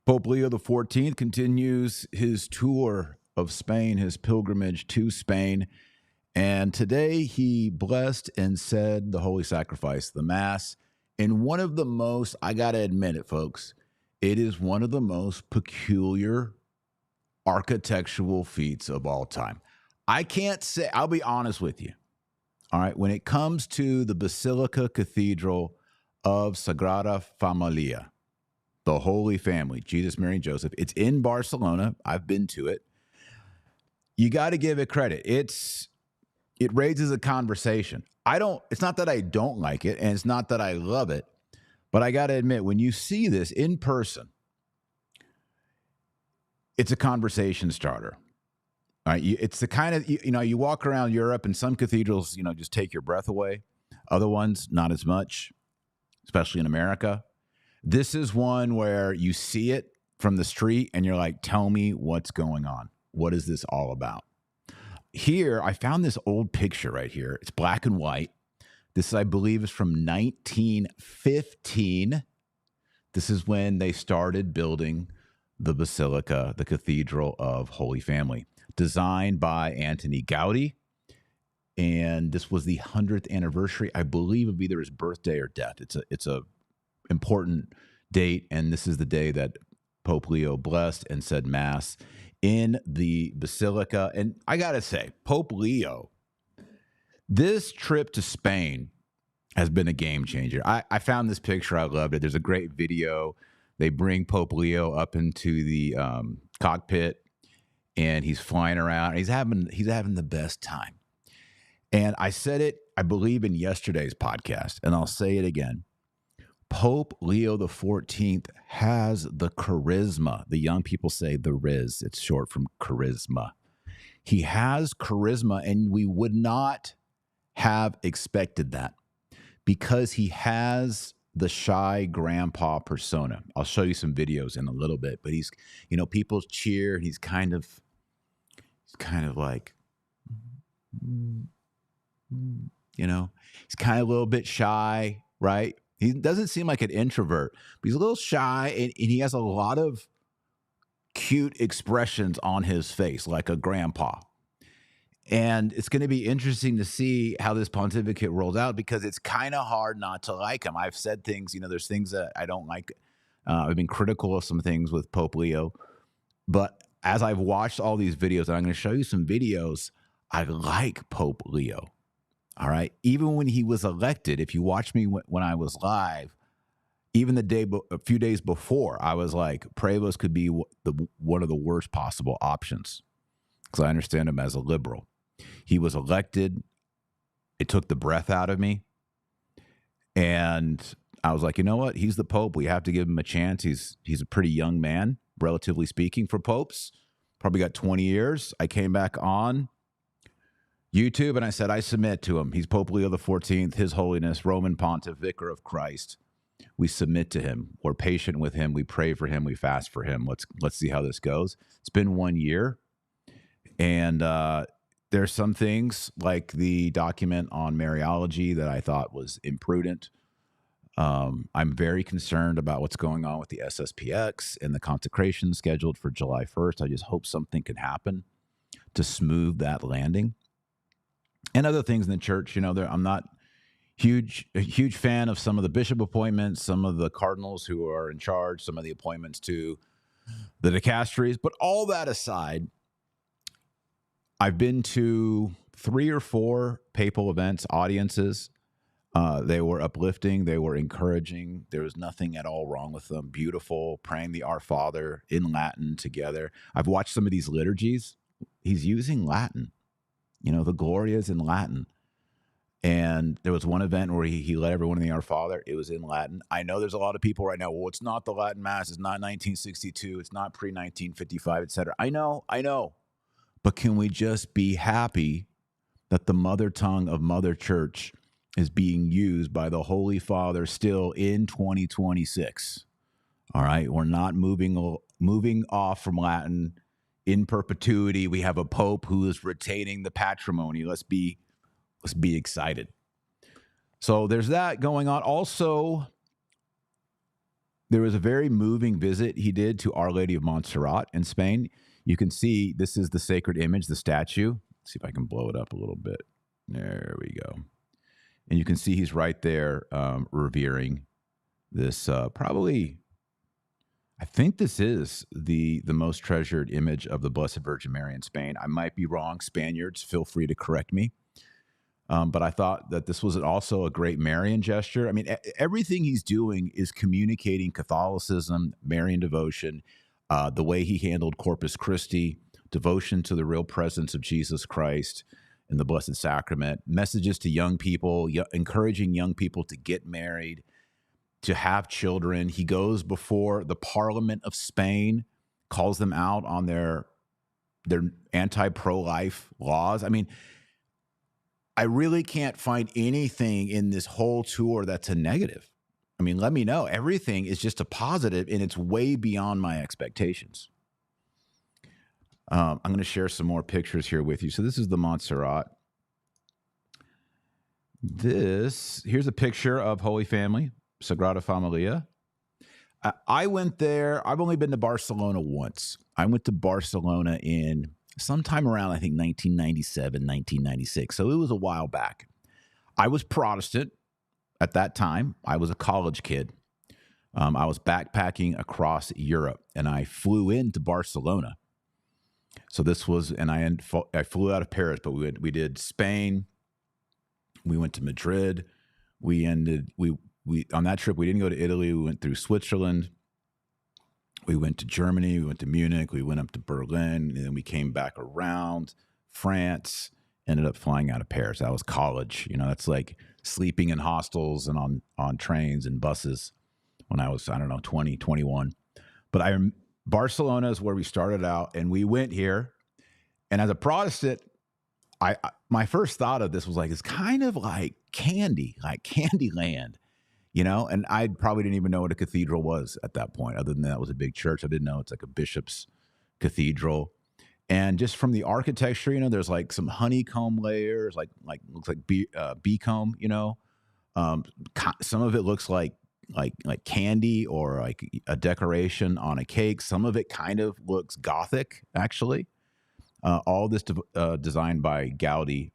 Pope Leo XIV continues his tour of Spain, his pilgrimage to Spain. And today he blessed and said the Holy Sacrifice, the Mass, in one of the most, I got to admit it, folks, it is one of the most peculiar architectural feats of all time. I can't say, I'll be honest with you. All right. When it comes to the Basilica Cathedral of Sagrada Familia, the Holy Family, Jesus, Mary, and Joseph, it's in Barcelona. I've been to it. You got to give it credit. It raises a conversation. It's not that I don't like it, and it's not that I love it, but I got to admit, when you see this in person, it's a conversation starter. All right, it's the kind of, you walk around Europe and some cathedrals, just take your breath away. Other ones, not as much, especially in America. This is one where you see it from the street and you're like, tell me what's going on. What is this all about? Here, I found this old picture right here. It's black and white. This, I believe, is from 1915. This is when they started building the Basilica, the Cathedral of Holy Family, designed by Antoni Gaudi. And this was the 100th anniversary, I believe, of either his birthday or death. It's a important date, and this is the day that Pope Leo blessed and said Mass in the Basilica. And I got to say, Pope Leo, this trip to Spain has been a game changer. I found this picture. I loved it. There's a great video. They bring Pope Leo up into the cockpit, and he's flying around. He's having the best time. And I said it, I believe, in yesterday's podcast, and I'll say it again. Pope Leo XIV has the charisma. The young people say the riz. It's short from charisma. He has charisma, and we would not have expected that because he has the shy grandpa persona. I'll show you some videos in a little bit, but he's, people cheer, and he's kind of like, he's kind of a little bit shy, right? He doesn't seem like an introvert, but he's a little shy, and he has a lot of cute expressions on his face, like a grandpa. And it's going to be interesting to see how this pontificate rolls out because it's kind of hard not to like him. I've said things, there's things that I don't like. I've been critical of some things with Pope Leo. But as I've watched all these videos, and I'm going to show you some videos, I like Pope Leo. All right. Even when he was elected, if you watch me when I was live, even a few days before, I was like, Prevost could be one of the worst possible options because I understand him as a liberal. He was elected. It took the breath out of me. And I was like, you know what? He's the Pope. We have to give him a chance. He's a pretty young man, relatively speaking, for popes. Probably got 20 years. I came back on YouTube, and I said, I submit to him. He's Pope Leo XIV, His Holiness, Roman Pontiff, Vicar of Christ. We submit to him. We're patient with him. We pray for him. We fast for him. Let's see how this goes. It's been 1 year, and there's some things like the document on Mariology that I thought was imprudent. I'm very concerned about what's going on with the SSPX and the consecration scheduled for July 1st. I just hope something can happen to smooth that landing. And other things in the church, I'm not a huge fan of some of the bishop appointments, some of the cardinals who are in charge, some of the appointments to the dicasteries. But all that aside, I've been to 3 or 4 papal events, audiences. They were uplifting. They were encouraging. There was nothing at all wrong with them. Beautiful, praying the Our Father in Latin together. I've watched some of these liturgies. He's using Latin. The Gloria's in Latin. And there was one event where he led everyone in the Our Father. It was in Latin. I know there's a lot of people right now, well, it's not the Latin Mass. It's not 1962. It's not pre-1955, et cetera. I know. But can we just be happy that the mother tongue of Mother Church is being used by the Holy Father still in 2026? All right? We're not moving off from Latin in perpetuity. We have a pope who is retaining the patrimony. Let's be excited. So there's that going on. Also, there was a very moving visit he did to Our Lady of Montserrat in Spain. You can see this is the sacred image, the statue. Let's see if I can blow it up a little bit. There we go. And you can see he's right there revering this probably, I think this is the most treasured image of the Blessed Virgin Mary in Spain. I might be wrong. Spaniards, feel free to correct me. But I thought that this was also a great Marian gesture. I mean, everything he's doing is communicating Catholicism, Marian devotion, the way he handled Corpus Christi, devotion to the real presence of Jesus Christ in the Blessed Sacrament, messages to young people, encouraging young people to get married, to have children. He goes before the Parliament of Spain, calls them out on their anti-pro-life laws. I mean, I really can't find anything in this whole tour that's a negative. I mean, let me know. Everything is just a positive, and it's way beyond my expectations. I'm going to share some more pictures here with you. So this is the Montserrat. Here's a picture of Holy Family, Sagrada Familia. I went there. I've only been to Barcelona once. I went to Barcelona in sometime around, I think, 1997, 1996. So it was a while back. I was Protestant at that time. I was a college kid. I was backpacking across Europe, and I flew into Barcelona. So this was, and I flew out of Paris, but we did Spain. We went to Madrid. We on that trip, we didn't go to Italy. We went through Switzerland. We went to Germany. We went to Munich. We went up to Berlin, and then we came back around France. Ended up flying out of Paris. That was college. You know, that's like sleeping in hostels and on trains and buses when I was, I don't know, 20, 21. But Barcelona is where we started out, and we went here. And as a Protestant, my first thought of this was like, it's kind of like Candyland, you know? And I probably didn't even know what a cathedral was at that point, other than that it was a big church. I didn't know it's like a bishop's cathedral. And just from the architecture, you know, there's like some honeycomb layers, like looks like bee comb, you know. Some of it looks like candy or like a decoration on a cake. Some of it kind of looks Gothic, actually. All this designed by Gaudi.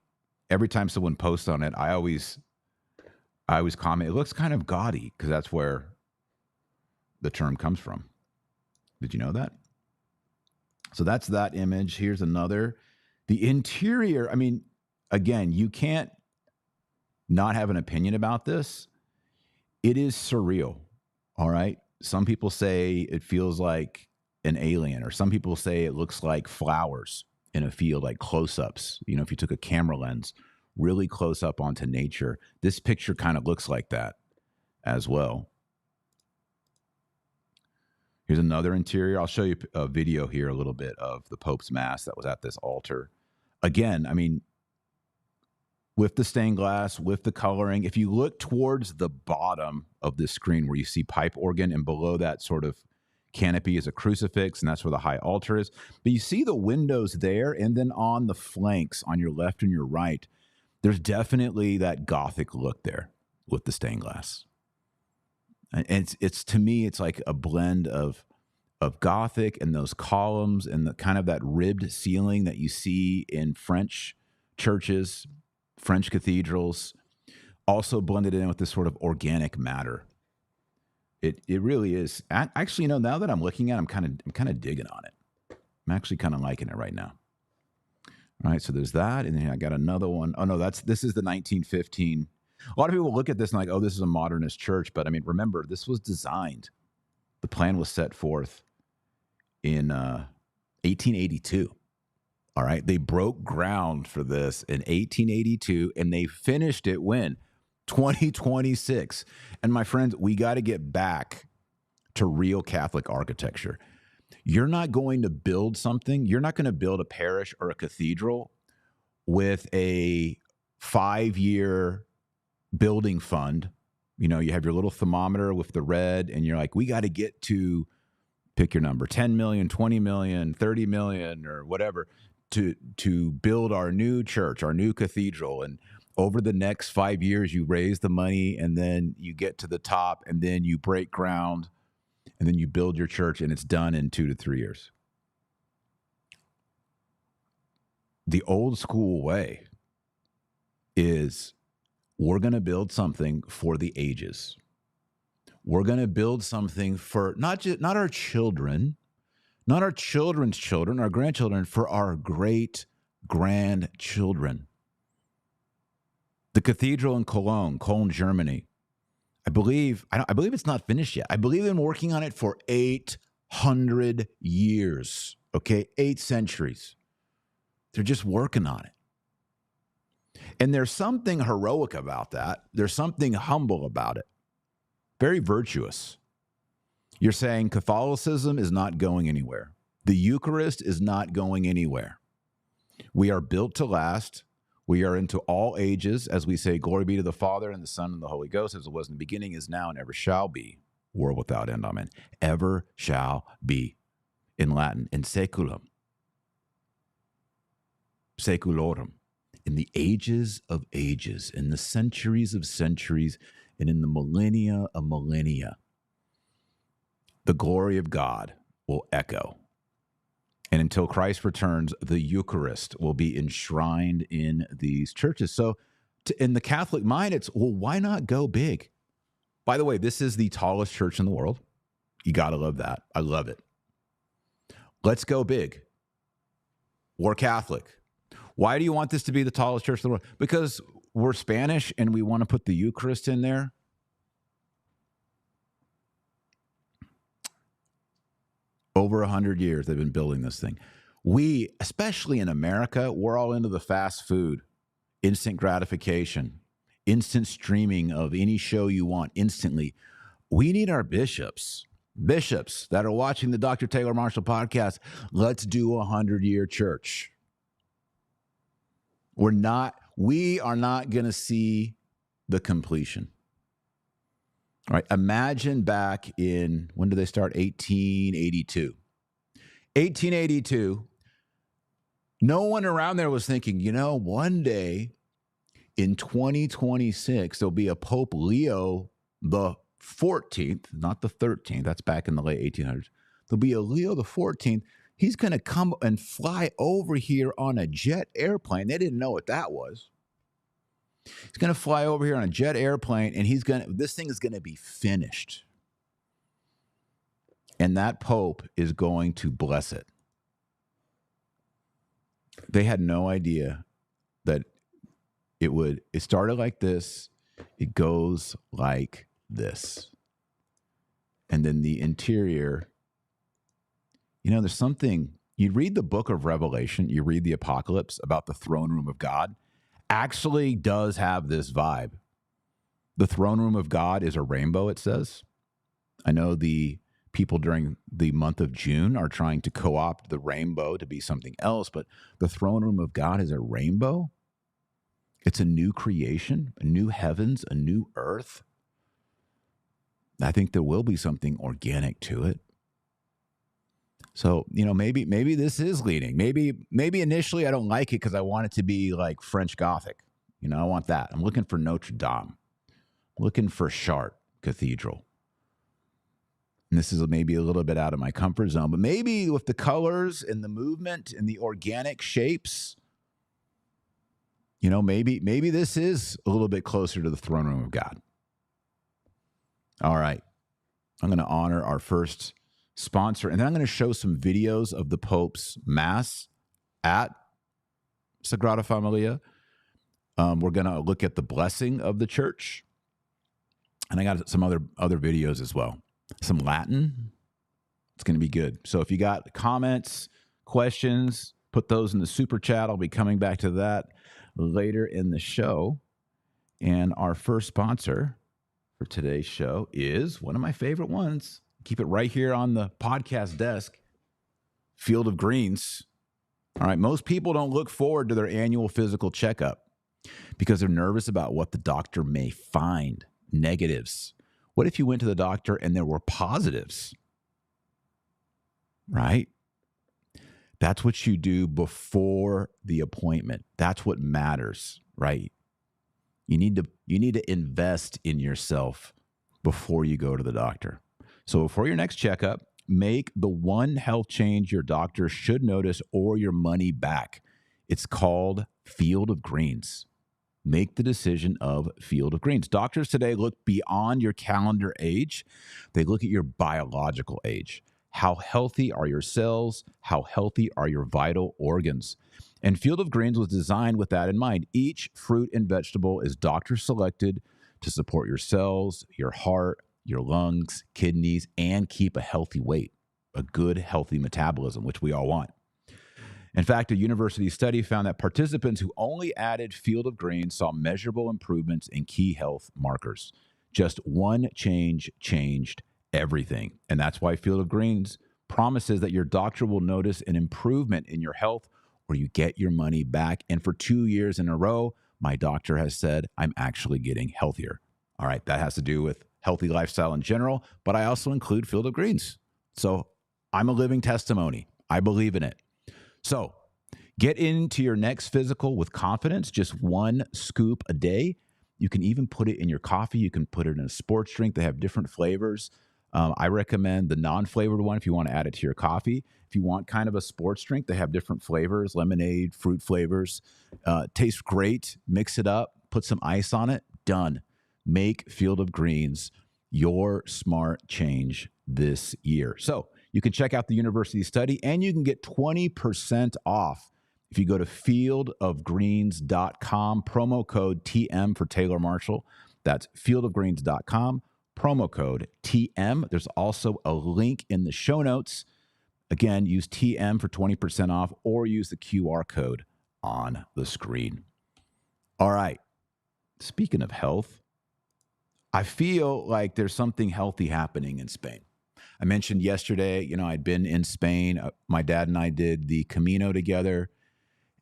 Every time someone posts on it, I always comment, it looks kind of gaudy, because that's where the term comes from. Did you know that? So that's that image. Here's another. The interior, I mean, again, you can't not have an opinion about this. It is surreal, all right? Some people say it feels like an alien, or some people say it looks like flowers in a field, like close-ups. You know, if you took a camera lens really close up onto nature, this picture kind of looks like that as well. Here's another interior. I'll show you a video here a little bit of the Pope's Mass that was at this altar. Again, I mean, with the stained glass, with the coloring, if you look towards the bottom of this screen where you see pipe organ, and below that sort of canopy is a crucifix, and that's where the high altar is. But you see the windows there, and then on the flanks, on your left and your right, there's definitely that Gothic look there with the stained glass. And it's to me, it's like a blend of Gothic and those columns and the kind of that ribbed ceiling that you see in French churches, French cathedrals, also blended in with this sort of organic matter. It really is. Actually, you know, now that I'm looking at it, I'm kind of digging on it. I'm actually kind of liking it right now. All right, so there's that, and then I got another one. Oh no, this is the 1915. A lot of people look at this and like, oh, this is a modernist church, but I mean, remember, this was designed. The plan was set forth in 1882. All right, they broke ground for this in 1882, and they finished it when 2026. And my friends, we got to get back to real Catholic architecture. You're not going to build something. You're not going to build a parish or a cathedral with a 5-year building fund. You know, you have your little thermometer with the red, and you're like, we got to get to, pick your number, 10 million, 20 million, 30 million, or whatever, to build our new church, our new cathedral. And over the next 5 years, you raise the money, and then you get to the top, and then you break ground and then you build your church and it's done in 2 to 3 years. The old school way is we're going to build something for the ages. We're going to build something for not our children, not our children's children, our grandchildren, for our great grandchildren. The cathedral in Cologne, Germany. I believe it's not finished yet. I believe they've been working on it for 800 years. Okay, 8 centuries. They're just working on it. And there's something heroic about that. There's something humble about it. Very virtuous. You're saying Catholicism is not going anywhere. The Eucharist is not going anywhere. We are built to last. We are into all ages, as we say, glory be to the Father and the Son and the Holy Ghost, as it was in the beginning, is now, and ever shall be, world without end. Amen. Ever shall be, in Latin, in saeculum. Saeculorum. In the ages of ages, in the centuries of centuries, and in the millennia of millennia, the glory of God will echo. And until Christ returns, the Eucharist will be enshrined in these churches. So in the Catholic mind, it's, well, why not go big? By the way, this is the tallest church in the world. You got to love that. I love it. Let's go big. We're Catholic. Why do you want this to be the tallest church in the world? Because we're Spanish and we want to put the Eucharist in there. Over 100 years, they've been building this thing. We, especially in America, we're all into the fast food, instant gratification, instant streaming of any show you want instantly. We need our bishops that are watching the Dr. Taylor Marshall podcast. Let's do a 100-year church. We are not going to see the completion. All right, imagine back in, when did they start? 1882. 1882, no one around there was thinking, one day in 2026, there'll be a Pope Leo the 14th, not the 13th. That's back in the late 1800s. There'll be a Leo the 14th. He's going to come and fly over here on a jet airplane. They didn't know what that was. He's going to fly over here on a jet airplane, and this thing is going to be finished. And that Pope is going to bless it. They had no idea that it started like this. It goes like this. And then the interior, there's something, you read the book of Revelation, you read the Apocalypse about the throne room of God, actually does have this vibe. The throne room of God is a rainbow, it says. I know the people during the month of June are trying to co-opt the rainbow to be something else, but the throne room of God is a rainbow. It's a new creation, a new heavens, a new earth. I think there will be something organic to it. So, maybe this is leading. Maybe initially I don't like it because I want it to be like French Gothic. I want that. I'm looking for Notre Dame. I'm looking for Chartres Cathedral. And this is maybe a little bit out of my comfort zone, but maybe with the colors and the movement and the organic shapes, maybe this is a little bit closer to the throne room of God. All right. I'm going to honor our first sponsor, and then I'm going to show some videos of the Pope's Mass at Sagrada Família. We're going to look at the blessing of the church, and I got some other videos as well. Some Latin. It's going to be good. So if you got comments, questions, put those in the super chat. I'll be coming back to that later in the show. And our first sponsor for today's show is one of my favorite ones. Keep it right here on the podcast desk. Field of Greens. All right. Most people don't look forward to their annual physical checkup because they're nervous about what the doctor may find. Negatives. What if you went to the doctor and there were positives? Right? That's what you do before the appointment. That's what matters, right? You need to invest in yourself before you go to the doctor. So before your next checkup, make the one health change your doctor should notice or your money back. It's called Field of Greens. Make the decision of Field of Greens. Doctors today look beyond your calendar age. They look at your biological age. How healthy are your cells? How healthy are your vital organs? And Field of Greens was designed with that in mind. Each fruit and vegetable is doctor selected to support your cells, your heart, your lungs, kidneys, and keep a healthy weight, a good, healthy metabolism, which we all want. In fact, a university study found that participants who only added Field of Greens saw measurable improvements in key health markers. Just one change changed everything. And that's why Field of Greens promises that your doctor will notice an improvement in your health or you get your money back. And for 2 years in a row, my doctor has said, I'm actually getting healthier. All right, that has to do with healthy lifestyle in general, but I also include Field of Greens. So I'm a living testimony. I believe in it. So get into your next physical with confidence, just one scoop a day. You can even put it in your coffee. You can put it in a sports drink. They have different flavors. I recommend the non-flavored one if you want to add it to your coffee. If you want kind of a sports drink, they have different flavors, lemonade, fruit flavors. Tastes great. Mix it up, put some ice on it, done. Make Field of Greens your smart change this year. So you can check out the university study and you can get 20% off if you go to fieldofgreens.com, promo code TM for Taylor Marshall. That's fieldofgreens.com, promo code TM. There's also a link in the show notes. Again, use TM for 20% off or use the QR code on the screen. All right. Speaking of health, I feel like there's something healthy happening in Spain. I mentioned yesterday, I'd been in Spain. My dad and I did the Camino together.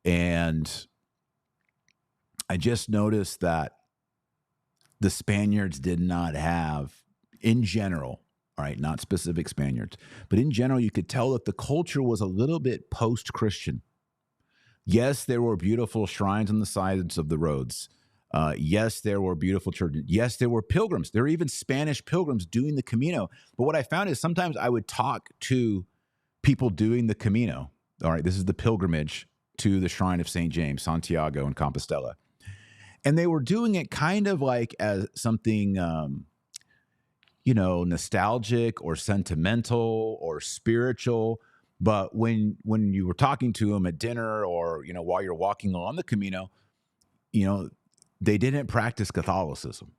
And I just noticed that the Spaniards did not have, in general, all right, not specific Spaniards, but in general, you could tell that the culture was a little bit post-Christian. Yes, there were beautiful shrines on the sides of the roads. Yes, there were beautiful churches. Yes, there were pilgrims. There were even Spanish pilgrims doing the Camino. But what I found is sometimes I would talk to people doing the Camino. All right, this is the pilgrimage to the shrine of St. James, Santiago, and Compostela. And they were doing it kind of like as something, nostalgic or sentimental or spiritual. But when you were talking to them at dinner or, while you're walking along the Camino, they didn't practice Catholicism.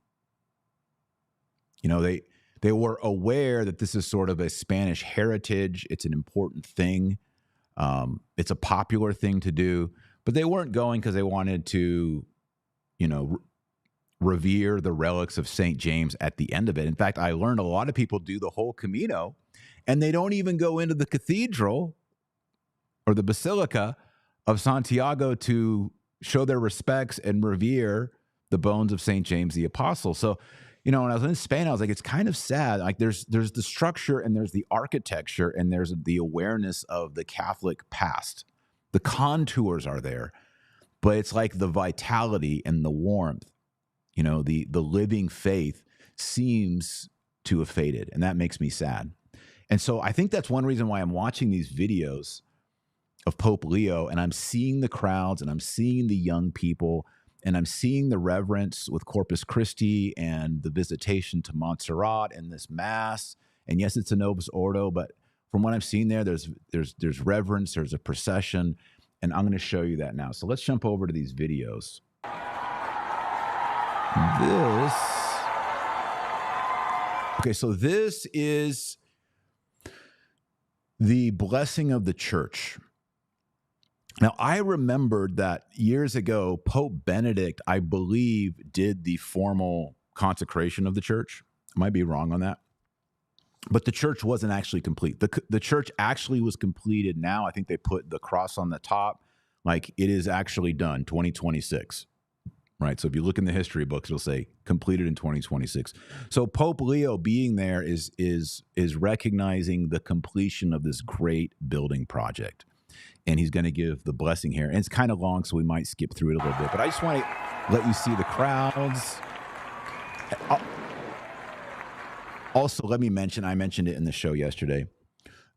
They were aware that this is sort of a Spanish heritage. It's an important thing. It's a popular thing to do, but they weren't going because they wanted to, revere the relics of St. James at the end of it. In fact, I learned a lot of people do the whole Camino and they don't even go into the cathedral or the Basilica of Santiago to show their respects and revere the bones of St. James the Apostle. So, when I was in Spain, I was like, it's kind of sad. Like there's the structure and there's the architecture and there's the awareness of the Catholic past. The contours are there, but it's like the vitality and the warmth, the living faith seems to have faded. And that makes me sad. And so I think that's one reason why I'm watching these videos of Pope Leo and I'm seeing the crowds and I'm seeing the young people and I'm seeing the reverence with Corpus Christi and the visitation to Montserrat and this mass. And yes, it's a Novus Ordo, but from what I've seen there's reverence, there's a procession, and I'm going to show you that now. So let's jump over to these videos. So this is the blessing of the church. Now, I remembered that years ago, Pope Benedict, I believe, did the formal consecration of the church. I might be wrong on that. But the church wasn't actually complete. The church actually was completed now. I think they put the cross on the top. Like, it is actually done, 2026. Right? So if you look in the history books, it'll say completed in 2026. So Pope Leo being there is recognizing the completion of this great building project. And he's going to give the blessing here. And it's kind of long, so we might skip through it a little bit. But I just want to let you see the crowds. Also, let me mention, I mentioned it in the show yesterday,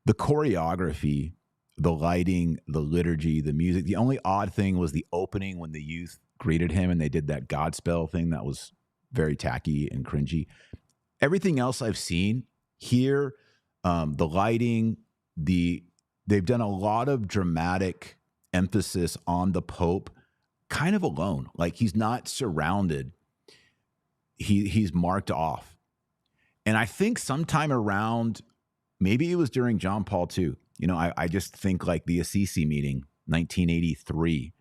the choreography, the lighting, the liturgy, the music. The only odd thing was the opening when the youth greeted him and they did that Godspell thing that was very tacky and cringy. Everything else I've seen here, the lighting, they've done a lot of dramatic emphasis on the Pope kind of alone. Like he's not surrounded. He's marked off. And I think sometime around, maybe it was during John Paul II. You know, I just think like the Assisi meeting, 1983.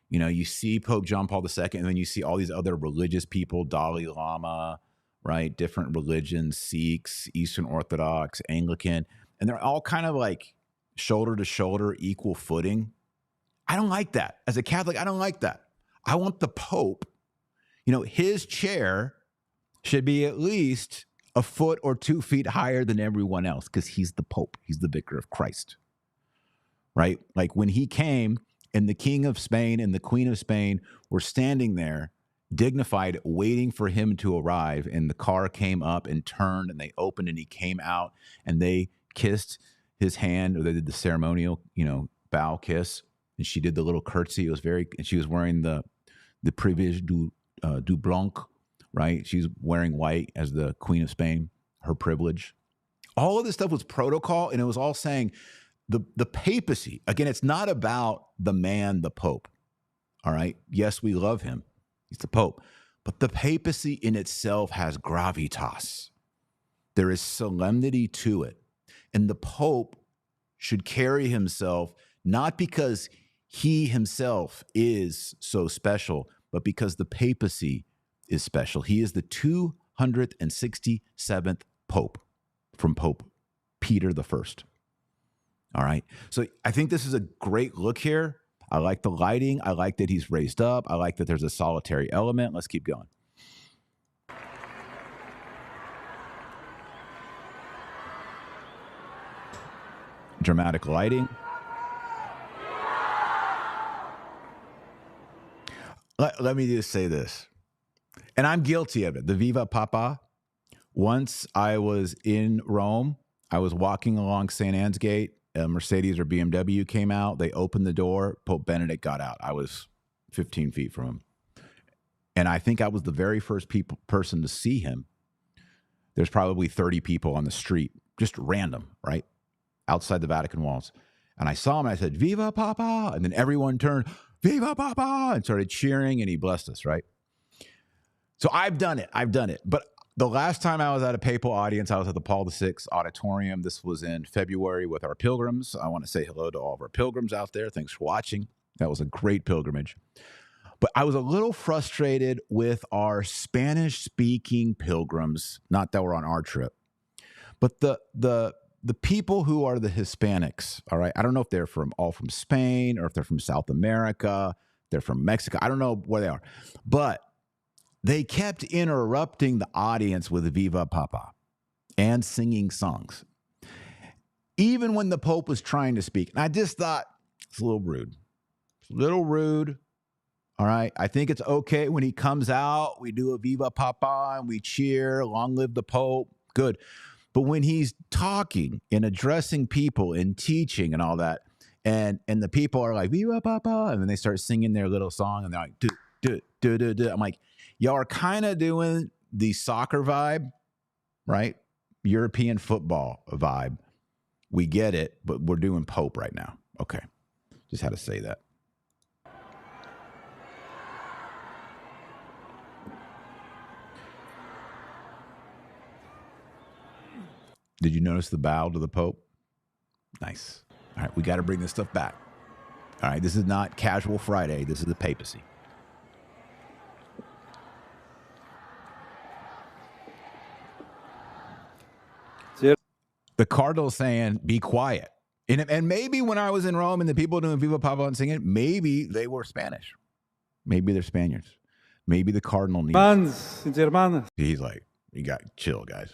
You know, you see Pope John Paul II, and then you see all these other religious people, Dalai Lama, right? Different religions, Sikhs, Eastern Orthodox, Anglican, and they're all kind of like shoulder to shoulder, equal footing. I don't like that. As a Catholic, I don't like that. I want the Pope, you know, his chair should be at least a foot or 2 feet higher than everyone else because he's the Pope. He's the vicar of Christ, right? Like when he came and the King of Spain and the Queen of Spain were standing there, dignified, waiting for him to arrive, and the car came up and turned and they opened and he came out and they kissed his hand, or they did the ceremonial, you know, bow kiss, and she did the little curtsy. It was very, and she was wearing the privilege du blanc, right? She's wearing white as the Queen of Spain, her privilege. All of this stuff was protocol, and it was all saying the papacy. Again, it's not about the man, the Pope, all right? Yes, we love him. He's the Pope. But the papacy in itself has gravitas. There is solemnity to it. And the Pope should carry himself not because he himself is so special, but because the papacy is special. He is the 267th Pope from Pope Peter the First. All right. So I think this is a great look here. I like the lighting. I like that he's raised up. I like that there's a solitary element. Let's keep going. Dramatic lighting. Let me just say this. And I'm guilty of it. The Viva Papa. Once I was in Rome, I was walking along St. Anne's Gate. A Mercedes or BMW came out. They opened the door. Pope Benedict got out. I was 15 feet from him. And I think I was the very first person to see him. There's probably 30 people on the street, just random, right? Outside the Vatican walls. And I saw him and I said, Viva Papa. And then everyone turned, Viva Papa, and started cheering, and he blessed us, right? So I've done it. But the last time I was at a papal audience, I was at the Paul VI Auditorium. This was in February with our pilgrims. I want to say hello to all of our pilgrims out there. Thanks for watching. That was a great pilgrimage. But I was a little frustrated with our Spanish-speaking pilgrims, not that we're on our trip, but the people who are the Hispanics, all right? I don't know if they're all from Spain or if they're from South America, they're from Mexico. I don't know where they are. But they kept interrupting the audience with Viva Papa and singing songs, even when the Pope was trying to speak. And I just thought, it's a little rude. It's a little rude. All right. I think it's okay when he comes out, we do a Viva Papa and we cheer, long live the Pope. Good. But when he's talking and addressing people and teaching and all that, and the people are like, Viva Papa, and then they start singing their little song and they're like, do. I'm like, y'all are kind of doing the soccer vibe, right? European football vibe. We get it, but we're doing Pope right now. Okay. Just had to say that. Did you notice the bow to the Pope? Nice. All right, we got to bring this stuff back. All right, this is not Casual Friday. This is the papacy. The cardinal's saying, be quiet. And maybe when I was in Rome and the people doing Viva Papa and singing, maybe they were Spanish. Maybe they're Spaniards. Maybe the cardinal needs. He's like, you got chill, guys.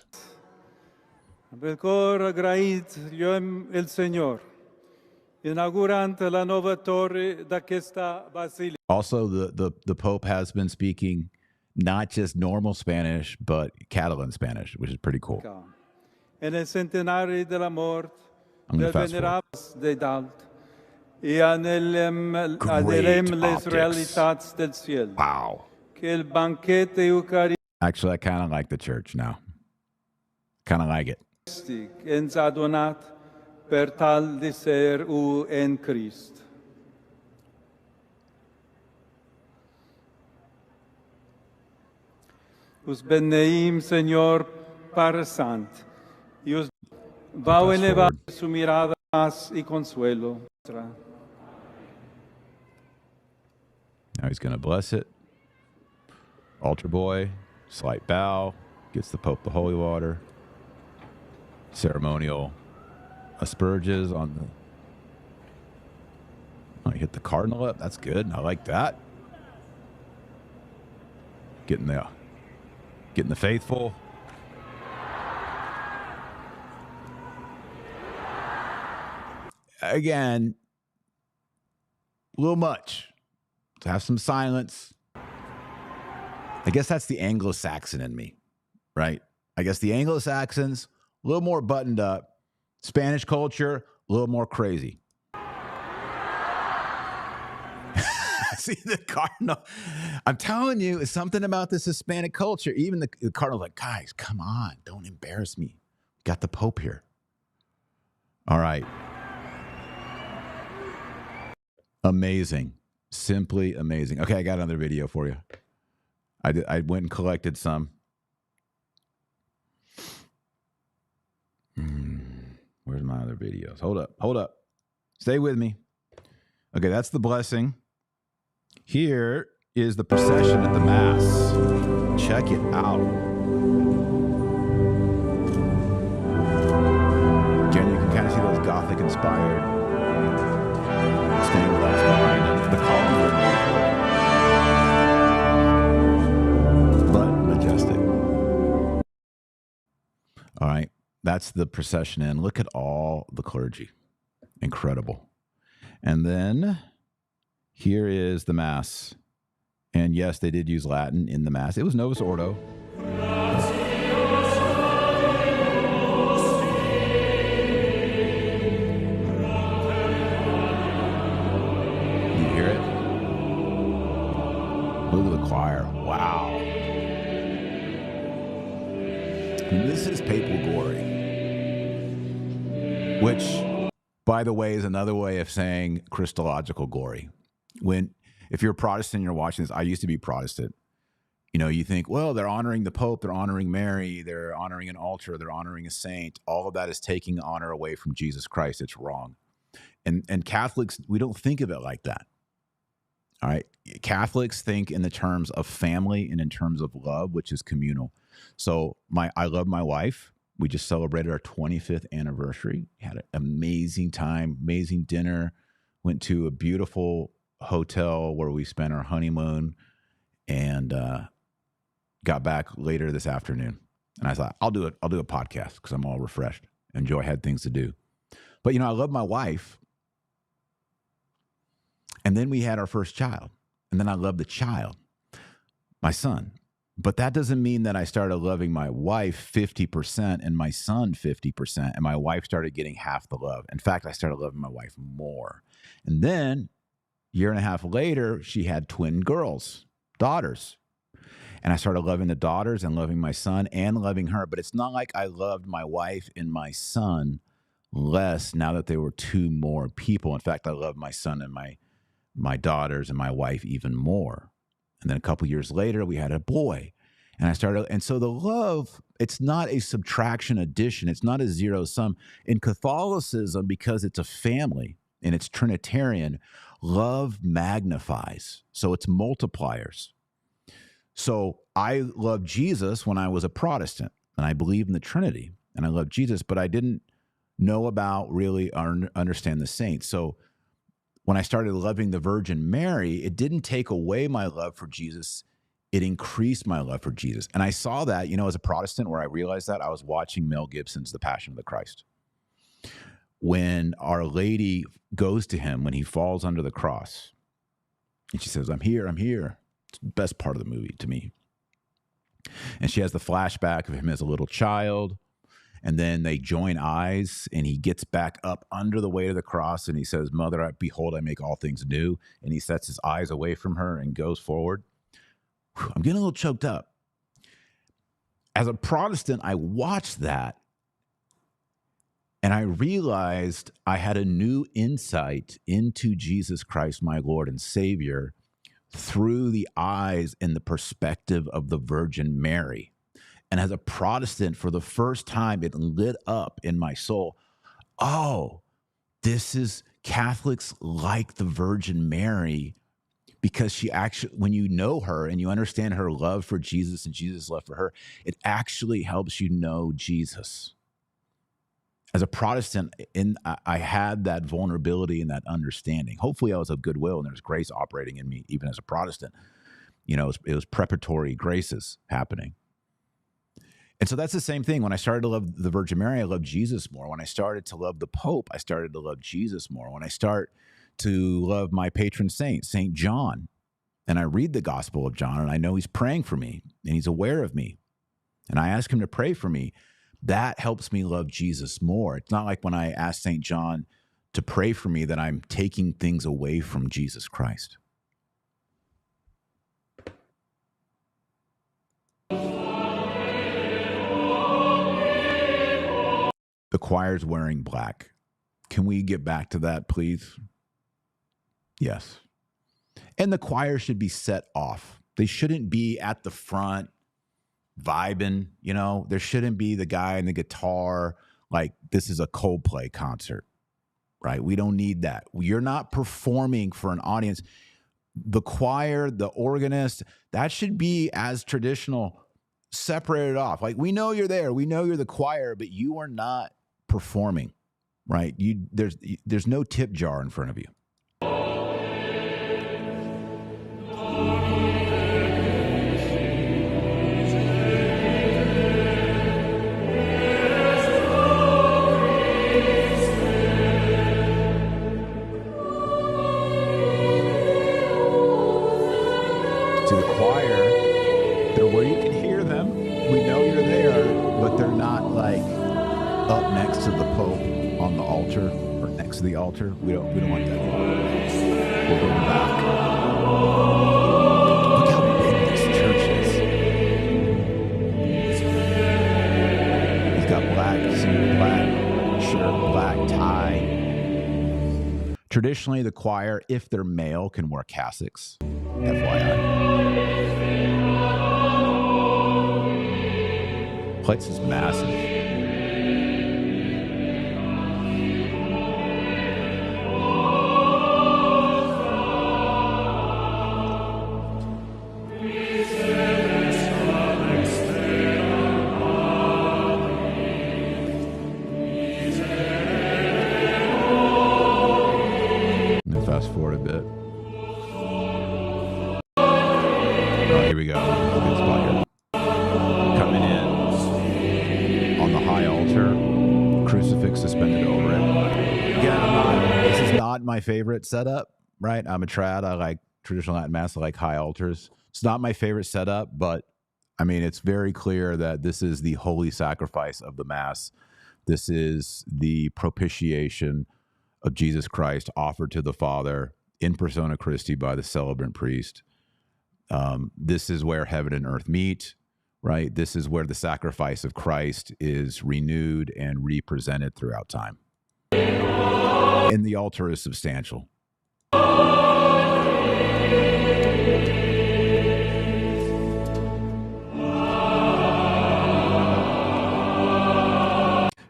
Also, the Pope has been speaking not just normal Spanish, but Catalan Spanish, which is pretty cool. En el centenario de la morte I'm del going to fast venerable de Dalt, y anhelem les realitats del cielo. Wow. Que el banquete eucarístico Actually, I kind of like the church now. Kind of like it. ens ha donat per tal de ser u en Christ. Us beneim, Señor, Padre Sant, y os va a elevar su mirada paz y consuelo. Now he's going to bless it. Altar boy, slight bow, gets the Pope the holy water. Ceremonial asperges on the... Oh, you hit the cardinal up. That's good. I like that. Getting the faithful. Again, a little much. To have some silence. I guess that's the Anglo-Saxon in me, right? I guess the Anglo-Saxons, a little more buttoned up. Spanish culture, a little more crazy. See the cardinal. I'm telling you, it's something about this Hispanic culture. Even the cardinal's like, guys, come on. Don't embarrass me. Got the Pope here. All right. Amazing. Simply amazing. Okay, I got another video for you. I went and collected some. Where's my other videos? Hold up. Stay with me. Okay, that's the blessing. Here is the procession at the Mass. Check it out. Again, you can kind of see those Gothic-inspired stained glass behind the column. But majestic. All right, that's the procession in. Look at all the clergy. Incredible. And then... here is the Mass. And yes, they did use Latin in the Mass. It was Novus Ordo. You hear it? Look at the choir. Wow. And this is papal glory. Which, by the way, is another way of saying Christological glory. If you're a Protestant and you're watching this, I used to be Protestant. You know, you think, well, they're honoring the Pope, they're honoring Mary, they're honoring an altar, they're honoring a saint. All of that is taking honor away from Jesus Christ. It's wrong. And Catholics, we don't think of it like that. All right. Catholics think in the terms of family and in terms of love, which is communal. So I love my wife. We just celebrated our 25th anniversary. We had an amazing time, amazing dinner, went to a beautiful hotel where we spent our honeymoon, and got back later this afternoon. And I thought, I'll do a podcast because I'm all refreshed. And Joy had things to do. But, you know, I love my wife. And then we had our first child. And then I loved the child, my son. But that doesn't mean that I started loving my wife 50% and my son 50%. And my wife started getting half the love. In fact, I started loving my wife more. And then a year and a half later, she had twin daughters. And I started loving the daughters and loving my son and loving her. But it's not like I loved my wife and my son less now that there were two more people. In fact, I love my son and my daughters and my wife even more. And then a couple years later, we had a boy. And so the love, it's not a subtraction addition. It's not a zero sum. In Catholicism, because it's a family and it's Trinitarian, love magnifies. So it's multipliers. So I loved Jesus when I was a Protestant, and I believed in the Trinity, and I loved Jesus, but I didn't know about really understand the saints. So when I started loving the Virgin Mary, it didn't take away my love for Jesus. It increased my love for Jesus. And I saw that, you know, as a Protestant, where I realized that I was watching Mel Gibson's The Passion of the Christ. When Our Lady goes to him, when he falls under the cross, and she says, I'm here, I'm here. It's the best part of the movie to me. And she has the flashback of him as a little child. And then they join eyes, and he gets back up under the weight of the cross, and he says, Mother, behold, I make all things new. And he sets his eyes away from her and goes forward. Whew, I'm getting a little choked up. As a Protestant, I watched that, and I realized I had a new insight into Jesus Christ, my Lord and Savior, through the eyes and the perspective of the Virgin Mary. And as a Protestant, for the first time, it lit up in my soul. Oh, this is Catholics like the Virgin Mary, because she actually, when you know her and you understand her love for Jesus and Jesus' love for her, it actually helps you know Jesus. As a Protestant, I had that vulnerability and that understanding. Hopefully I was of goodwill and there's grace operating in me, even as a Protestant. You know, it was preparatory graces happening. And so that's the same thing. When I started to love the Virgin Mary, I loved Jesus more. When I started to love the Pope, I started to love Jesus more. When I start to love my patron saint, St. John, and I read the Gospel of John, and I know he's praying for me, and he's aware of me, and I ask him to pray for me, that helps me love Jesus more. It's not like when I ask St. John to pray for me that I'm taking things away from Jesus Christ. The choir's wearing black. Can we get back to that, please? Yes. And the choir should be set off. They shouldn't be at the front vibing, you know. There shouldn't be the guy and the guitar like this is a Coldplay concert, right? We don't need that. You're not performing for an audience. The choir, the organist, that should be as traditional, separated off. Like, we know you're there. We know you're the choir, but you are not performing, right? There's no tip jar in front of you. To the choir, they're where you can hear them. We know you're there, but they're not like up next to the Pope on the altar or next to the altar. We don't want that. We're going back. Look how big this church is. He's got black suit, black shirt, black tie. Traditionally, the choir, if they're male, can wear cassocks. FYI. Place is massive. I'm gonna fast forward a bit. Oh, here we go. Good spot here. Coming in on the high altar, crucifix suspended over it. Again, this is not my favorite setup, right? I'm a trad. I like traditional Latin Mass. I like high altars. It's not my favorite setup, but I mean, it's very clear that this is the holy sacrifice of the Mass. This is the propitiation of Jesus Christ offered to the Father in persona Christi by the celebrant priest. This is where heaven and earth meet, right? This is where the sacrifice of Christ is renewed and represented throughout time. And the altar is substantial.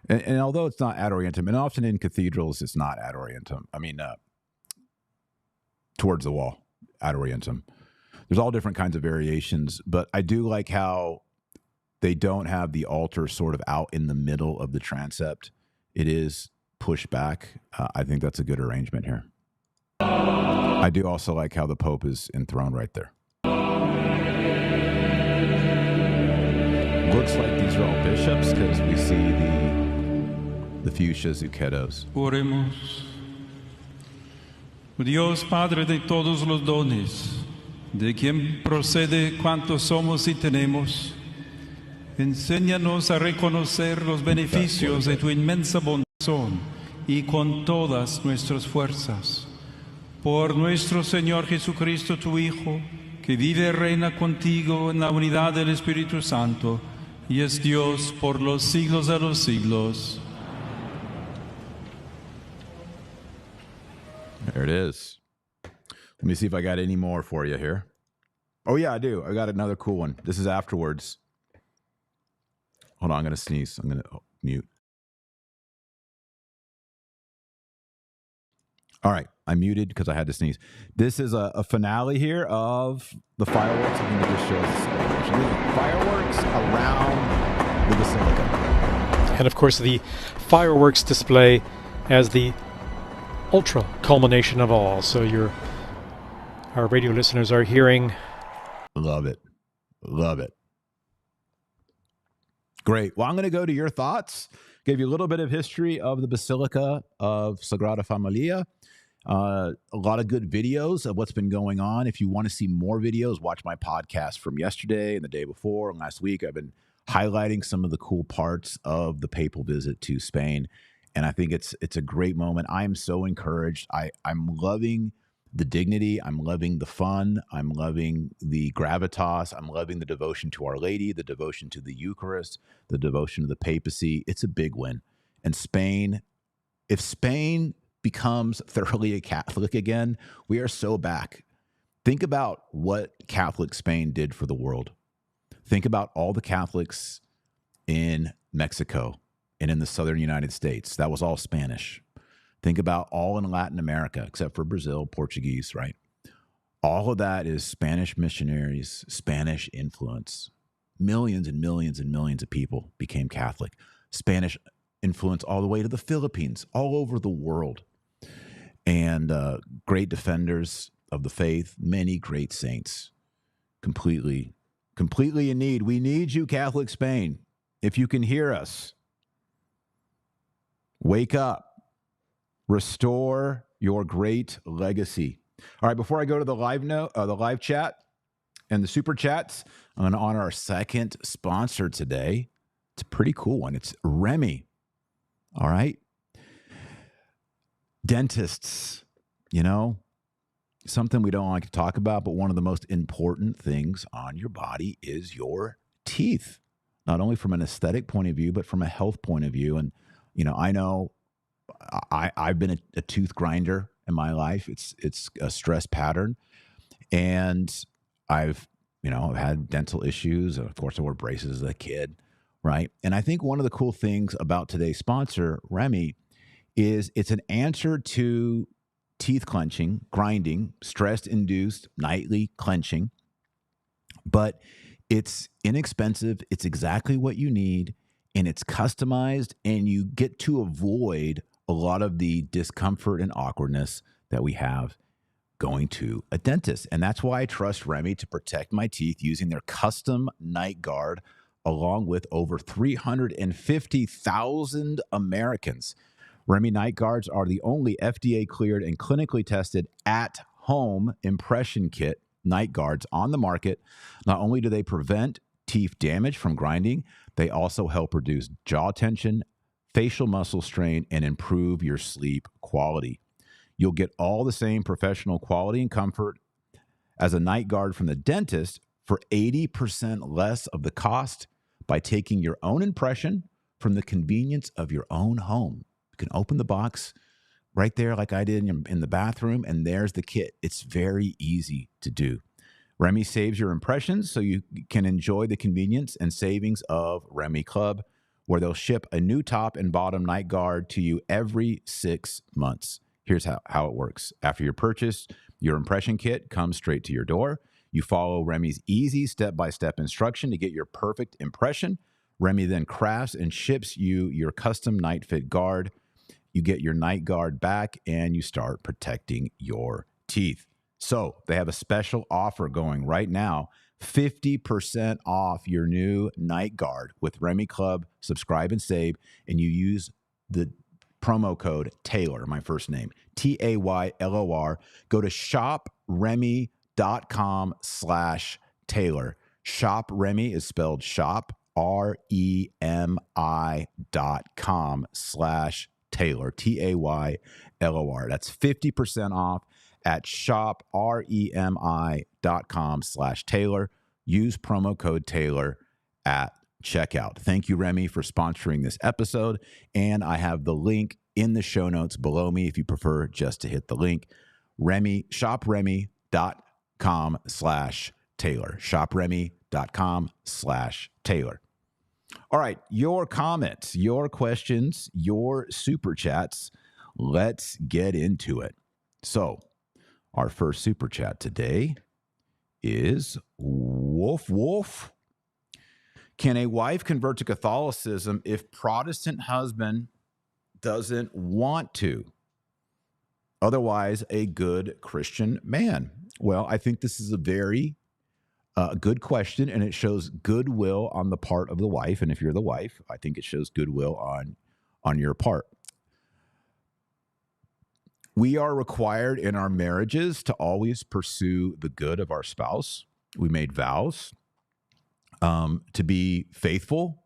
And although it's not ad orientem, and often in cathedrals it's not ad orientem, I mean, towards the wall, ad orientem. There's all different kinds of variations, but I do like how they don't have the altar sort of out in the middle of the transept. It is pushed back. I think that's a good arrangement here. I do also like how the Pope is enthroned right there. Looks like these are all bishops because we see the fuchsia zucchettos. Oremos. Dios Padre de todos los dones, de quien procede cuanto somos y tenemos, Enséñanos a reconocer los beneficios de tu inmensa bondad y con todas nuestras fuerzas. Por nuestro Señor Jesucristo, tu Hijo, que vive y reina contigo en la unidad del Espíritu Santo, y es Dios por los siglos de los siglos. There it is. Let me see if I got any more for you here. Oh, yeah, I do. I got another cool one. This is afterwards. Hold on, I'm going to sneeze. I'm going to mute. All right, I muted because I had to sneeze. This is a finale here of the fireworks. I'm going to just show us fireworks around the Basilica. And of course, the fireworks display as the ultra culmination of all. So our radio listeners are hearing. Love it. Love it. Great. Well, I'm going to go to your thoughts. Gave you a little bit of history of the Basilica of Sagrada Familia. A lot of good videos of what's been going on. If you want to see more videos, watch my podcast from yesterday and the day before and last week. I've been highlighting some of the cool parts of the papal visit to Spain. And I think it's a great moment. I am so encouraged. I'm loving the dignity. I'm loving the fun. I'm loving the gravitas. I'm loving the devotion to Our Lady, the devotion to the Eucharist, the devotion to the papacy. It's a big win. And Spain, if Spain becomes thoroughly a Catholic again, we are so back. Think about what Catholic Spain did for the world. Think about all the Catholics in Mexico and in the southern United States. That was all Spanish. Think about all in Latin America, except for Brazil, Portuguese, right? All of that is Spanish missionaries, Spanish influence. Millions and millions and millions of people became Catholic. Spanish influence all the way to the Philippines, all over the world. And great defenders of the faith, many great saints, completely in need. We need you, Catholic Spain. If you can hear us, wake up. Restore your great legacy. All right, before I go to the live chat and the super chats, I'm going to honor our second sponsor today. It's a pretty cool one. It's Remy. All right. Dentists, something we don't like to talk about, but one of the most important things on your body is your teeth, not only from an aesthetic point of view, but from a health point of view. And, I know I've been a tooth grinder in my life. It's a stress pattern. And I've had dental issues. Of course, I wore braces as a kid, right? And I think one of the cool things about today's sponsor, Remy, is it's an answer to teeth clenching, grinding, stress-induced nightly clenching. But it's inexpensive. It's exactly what you need. And it's customized. And you get to avoid a lot of the discomfort and awkwardness that we have going to a dentist. And that's why I trust Remy to protect my teeth using their custom night guard, along with over 350,000 Americans. Remy night guards are the only FDA cleared and clinically tested at-home impression kit night guards on the market. Not only do they prevent teeth damage from grinding, they also help reduce jaw tension, facial muscle strain, and improve your sleep quality. You'll get all the same professional quality and comfort as a night guard from the dentist for 80% less of the cost by taking your own impression from the convenience of your own home. You can open the box right there like I did in the bathroom, and there's the kit. It's very easy to do. Remy saves your impressions so you can enjoy the convenience and savings of Remy Club, where they'll ship a new top and bottom night guard to you every 6 months. Here's how it works. After your purchase, your impression kit comes straight to your door. You follow Remy's easy step-by-step instruction to get your perfect impression. Remy then crafts and ships you your custom night fit guard. You get your night guard back and you start protecting your teeth. So they have a special offer going right now. 50% off your new night guard with Remy Club. Subscribe and save, and you use the promo code Taylor, my first name, Taylor. Go to shopremy.com/Taylor. Shop Remy is spelled shop, shopremi.com/Taylor, Taylor. That's 50% off at shopremi.com/Taylor. Use promo code Taylor at checkout. Thank you, Remy, for sponsoring this episode. And I have the link in the show notes below me if you prefer just to hit the link. shopremi.com/Taylor. shopremi.com/Taylor. All right, your comments, your questions, your super chats. Let's get into it. So, our first super chat today is Wolf. Can a wife convert to Catholicism if Protestant husband doesn't want to? Otherwise, a good Christian man. Well, I think this is a very good question, and it shows goodwill on the part of the wife. And if you're the wife, I think it shows goodwill on your part. We are required in our marriages to always pursue the good of our spouse. We made vows to be faithful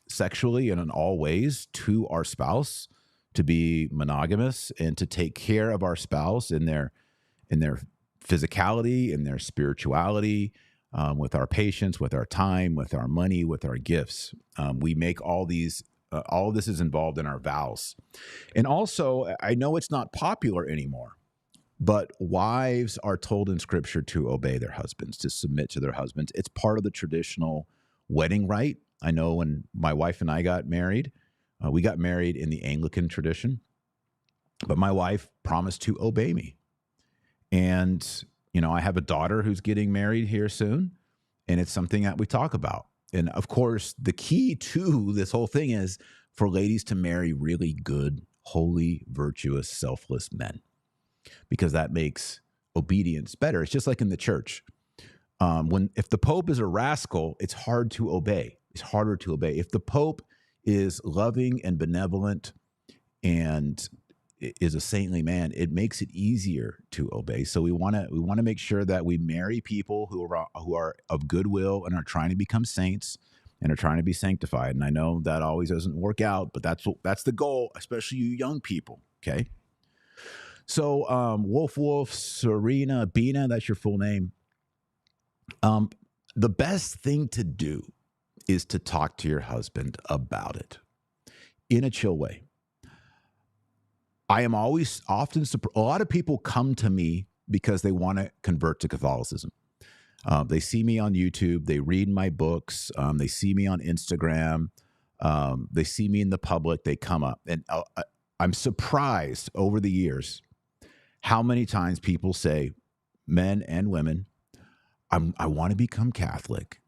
sexually and in all ways to our spouse, to be monogamous, and to take care of our spouse in their physicality, in their spirituality, with our patience, with our time, with our money, with our gifts. We make all these. All of this is involved in our vows. And also, I know it's not popular anymore, but wives are told in Scripture to obey their husbands, to submit to their husbands. It's part of the traditional wedding rite. I know when my wife and I got married, we got married in the Anglican tradition, but my wife promised to obey me. And, I have a daughter who's getting married here soon, and it's something that we talk about. And of course, the key to this whole thing is for ladies to marry really good, holy, virtuous, selfless men, because that makes obedience better. It's just like in the church. If the Pope is a rascal, it's hard to obey. It's harder to obey. If the Pope is loving and benevolent and is a saintly man, it makes it easier to obey. So we want to make sure that we marry people who are of goodwill and are trying to become saints and are trying to be sanctified. And I know that always doesn't work out, but that's the goal, especially you young people. Okay. So Wolf, Serena, Bina, that's your full name. The best thing to do is to talk to your husband about it in a chill way. I am often surprised. A lot of people come to me because they want to convert to Catholicism. They see me on YouTube. They read my books. They see me on Instagram. They see me in the public. They come up. And I'm surprised over the years how many times people say, men and women, I want to become Catholic,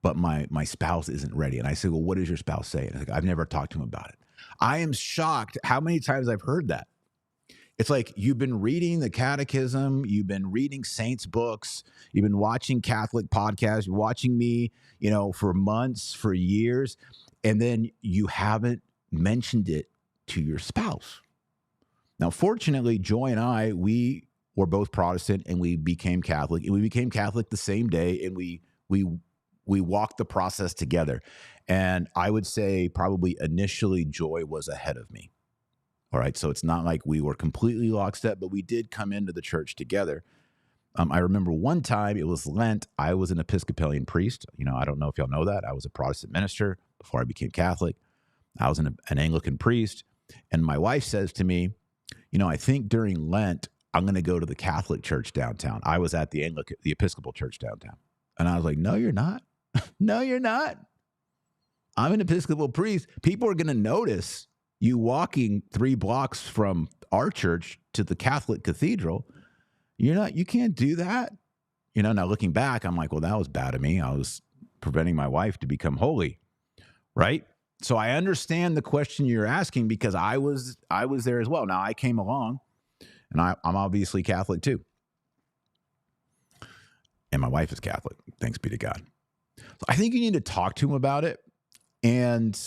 but my spouse isn't ready. And I say, well, what does your spouse say? And I've never talked to him about it. I am shocked how many times I've heard that. It's like you've been reading the catechism, you've been reading saints' books, you've been watching Catholic podcasts, you're watching me, for months, for years, and then you haven't mentioned it to your spouse. Now, fortunately, Joy and I, we were both Protestant and we became Catholic, and we became Catholic the same day, and we walked the process together. And I would say probably initially Joy was ahead of me. All right. So it's not like we were completely lockstep, but we did come into the church together. I remember one time it was Lent. I was an Episcopalian priest. I don't know if y'all know that. I was a Protestant minister before I became Catholic. I was an Anglican priest. And my wife says to me, I think during Lent, I'm going to go to the Catholic church downtown. I was at the Episcopal church downtown. And I was like, no, you're not. No, you're not. I'm an Episcopal priest. People are going to notice you walking 3 blocks from our church to the Catholic cathedral. You can't do that. Now looking back, I'm like, well, that was bad of me. I was preventing my wife to become holy. Right. So I understand the question you're asking, because I was there as well. Now I came along, and I'm obviously Catholic too. And my wife is Catholic. Thanks be to God. So I think you need to talk to him about it. And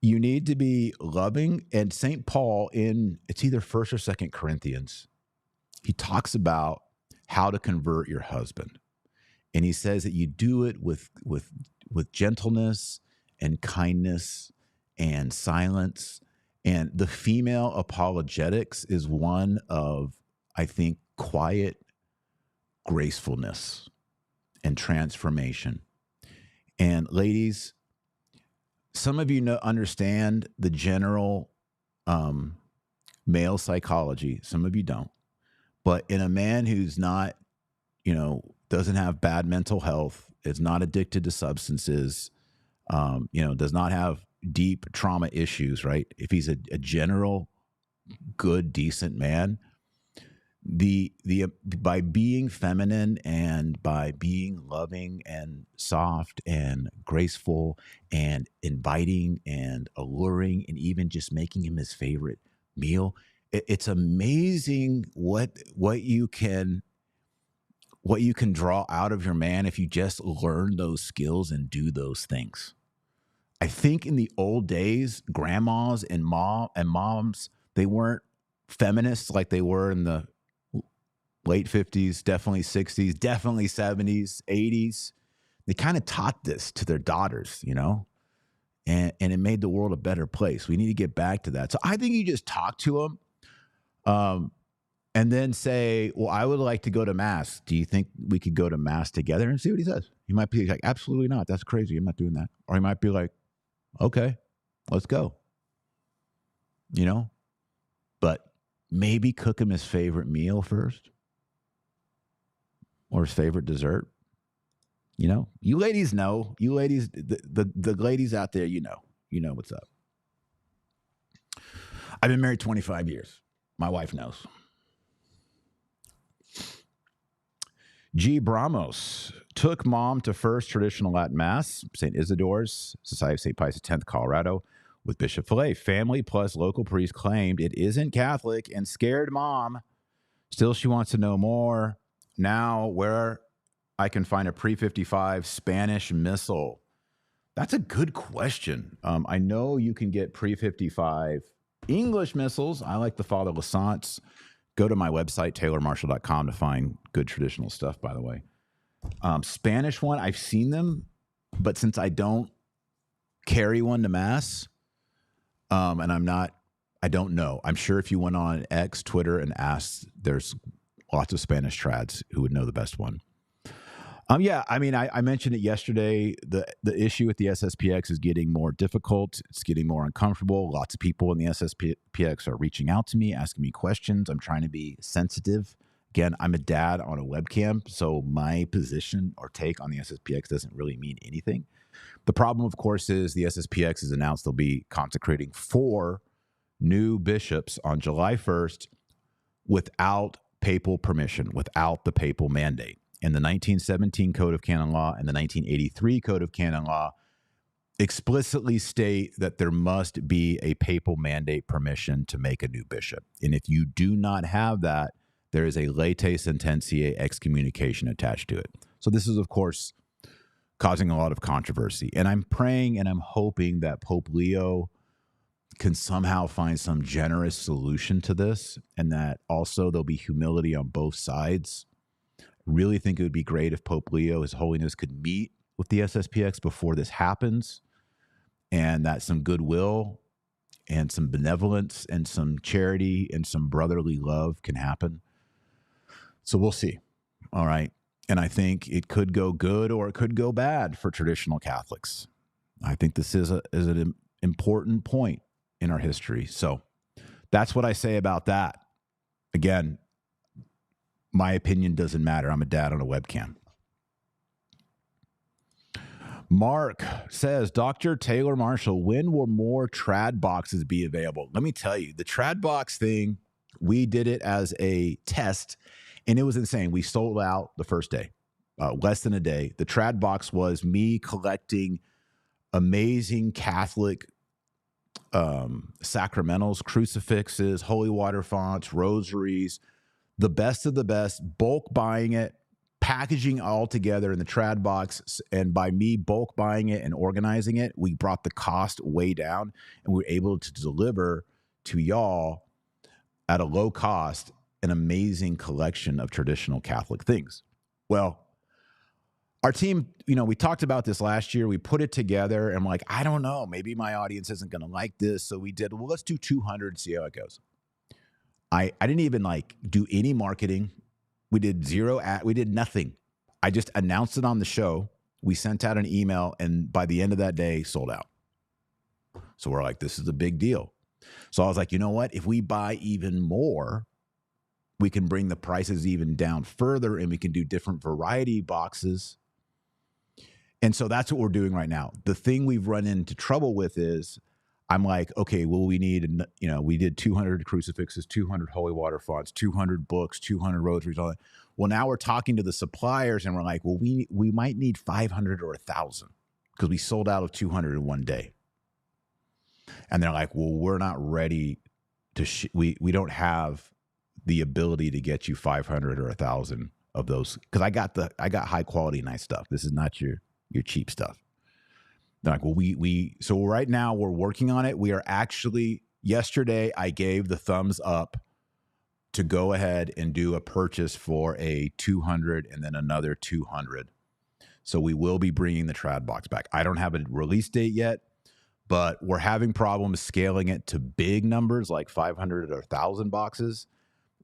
you need to be loving. And St. Paul, it's either 1st or 2nd Corinthians, he talks about how to convert your husband. And he says that you do it with gentleness and kindness and silence. And the female apologetics is one of, I think, quiet gracefulness and transformation. And ladies, some of you understand the general male psychology. Some of you don't. But in a man who's not, doesn't have bad mental health, is not addicted to substances, does not have deep trauma issues, right? If he's a general, good, decent man, by being feminine and by being loving and soft and graceful and inviting and alluring and even just making him his favorite meal, it's amazing what you can draw out of your man if you just learn those skills and do those things. I think in the old days, grandmas and moms, they weren't feminists like they were in the late 50s, definitely 60s, definitely 70s, 80s. They kind of taught this to their daughters, and it made the world a better place. We need to get back to that. So I think you just talk to them and then say, well, I would like to go to mass. Do you think we could go to mass together? And see what he says. He might be like, absolutely not. That's crazy. I'm not doing that. Or he might be like, okay, let's go. But maybe cook him his favorite meal first. Or his favorite dessert. You ladies know. You ladies, the ladies out there, you know what's up. I've been married 25 years. My wife knows. G. Bramos took mom to First Traditional Latin Mass, St. Isidore's, Society of St. Pius X, Colorado, with Bishop Fillet. Family plus local priest claimed it isn't Catholic and scared mom. Still, she wants to know more. Now, where I can find a pre-55 Spanish missal. That's a good question. I know you can get pre-55 English missals. I like the Father Lassance. Go to my website, taylormarshall.com, to find good traditional stuff, by the way. Spanish one, I've seen them, but since I don't carry one to Mass, and I don't know. I'm sure if you went on X, Twitter, and asked, there's lots of Spanish trads who would know the best one. I mentioned it yesterday. The issue with the SSPX is getting more difficult. It's getting more uncomfortable. Lots of people in the SSPX are reaching out to me, asking me questions. I'm trying to be sensitive. Again, I'm a dad on a webcam, so my position or take on the SSPX doesn't really mean anything. The problem, of course, is the SSPX has announced they'll be consecrating 4 new bishops on July 1st without papal permission, without the papal mandate. And the 1917 Code of Canon Law and the 1983 Code of Canon Law explicitly state that there must be a papal mandate permission to make a new bishop. And if you do not have that, there is a late sententiae excommunication attached to it. So this is, of course, causing a lot of controversy. And I'm praying and I'm hoping that Pope Leo can somehow find some generous solution to this, and that also there'll be humility on both sides. Really think it would be great if Pope Leo, His Holiness, could meet with the SSPX before this happens, and that some goodwill and some benevolence and some charity and some brotherly love can happen. So we'll see. All right. And I think it could go good or it could go bad for traditional Catholics. I think this is an important point in our history. So that's what I say about that. Again, my opinion doesn't matter. I'm a dad on a webcam. Mark says, Dr. Taylor Marshall, when will more trad boxes be available? Let me tell you, the trad box thing, we did it as a test, and it was insane. We sold out the first day, less than a day. The trad box was me collecting amazing Catholic sacramentals, crucifixes, holy water fonts, rosaries, the best of the best, bulk buying it, packaging all together in the trad box. And by me bulk buying it and organizing it, we brought the cost way down, and we were able to deliver to y'all at a low cost an amazing collection of traditional Catholic things. Well, our team, we talked about this last year. We put it together, and I'm like, I don't know. Maybe my audience isn't going to like this. So we did, let's do 200 and see how it goes. I didn't even do any marketing. We did zero we did nothing. I just announced it on the show. We sent out an email, and by the end of that day, sold out. So we're like, this is a big deal. So I was like, you know what? If we buy even more, we can bring the prices even down further, and we can do different variety boxes. And so that's what we're doing right now. The thing we've run into trouble with is I'm like, okay, well, we need, we did 200 crucifixes, 200 holy water fonts, 200 books, 200 rosaries, all that. Well, now we're talking to the suppliers, and we're like, well, we might need 500 or 1,000 because we sold out of 200 in one day. And they're like, well, we're not ready to, we don't have the ability to get you 500 or 1,000 of those. Cause I got high quality, nice stuff. This is not your cheap stuff. They're like, well, so right now we're working on it. We are actually, yesterday I gave the thumbs up to go ahead and do a purchase for a 200 and then another 200. So we will be bringing the trad box back. I don't have a release date yet, but we're having problems scaling it to big numbers like 500 or 1,000 boxes.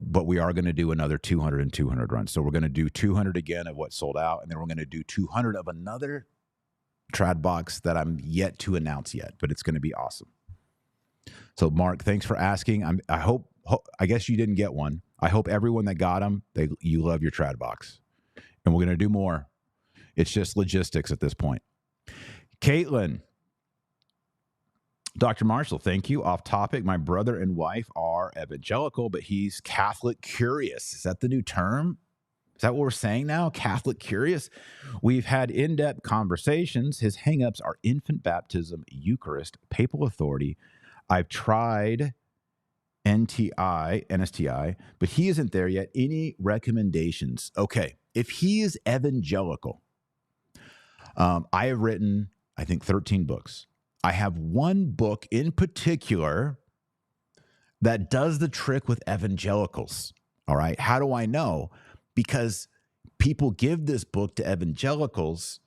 But we are going to do another 200 and 200 runs. So we're going to do 200 again of what sold out, and then we're going to do 200 of another trad box that I'm yet to announce yet, but it's going to be awesome. So Mark, thanks for asking. I guess you didn't get one. I hope everyone that got them, you love your trad box, and we're going to do more. It's just logistics at this point. Caitlin, Dr. Marshall, thank you. Off topic, my brother and wife are evangelical, but he's Catholic curious. Is that the new term? Is that what we're saying now? Catholic curious? We've had in-depth conversations. His hangups are infant baptism, Eucharist, papal authority. I've tried NSTI, but he isn't there yet. Any recommendations? Okay, if he is evangelical, I have written, I think, 13 books. I have one book in particular that does the trick with evangelicals. All right. How do I know? Because people give this book to evangelicals,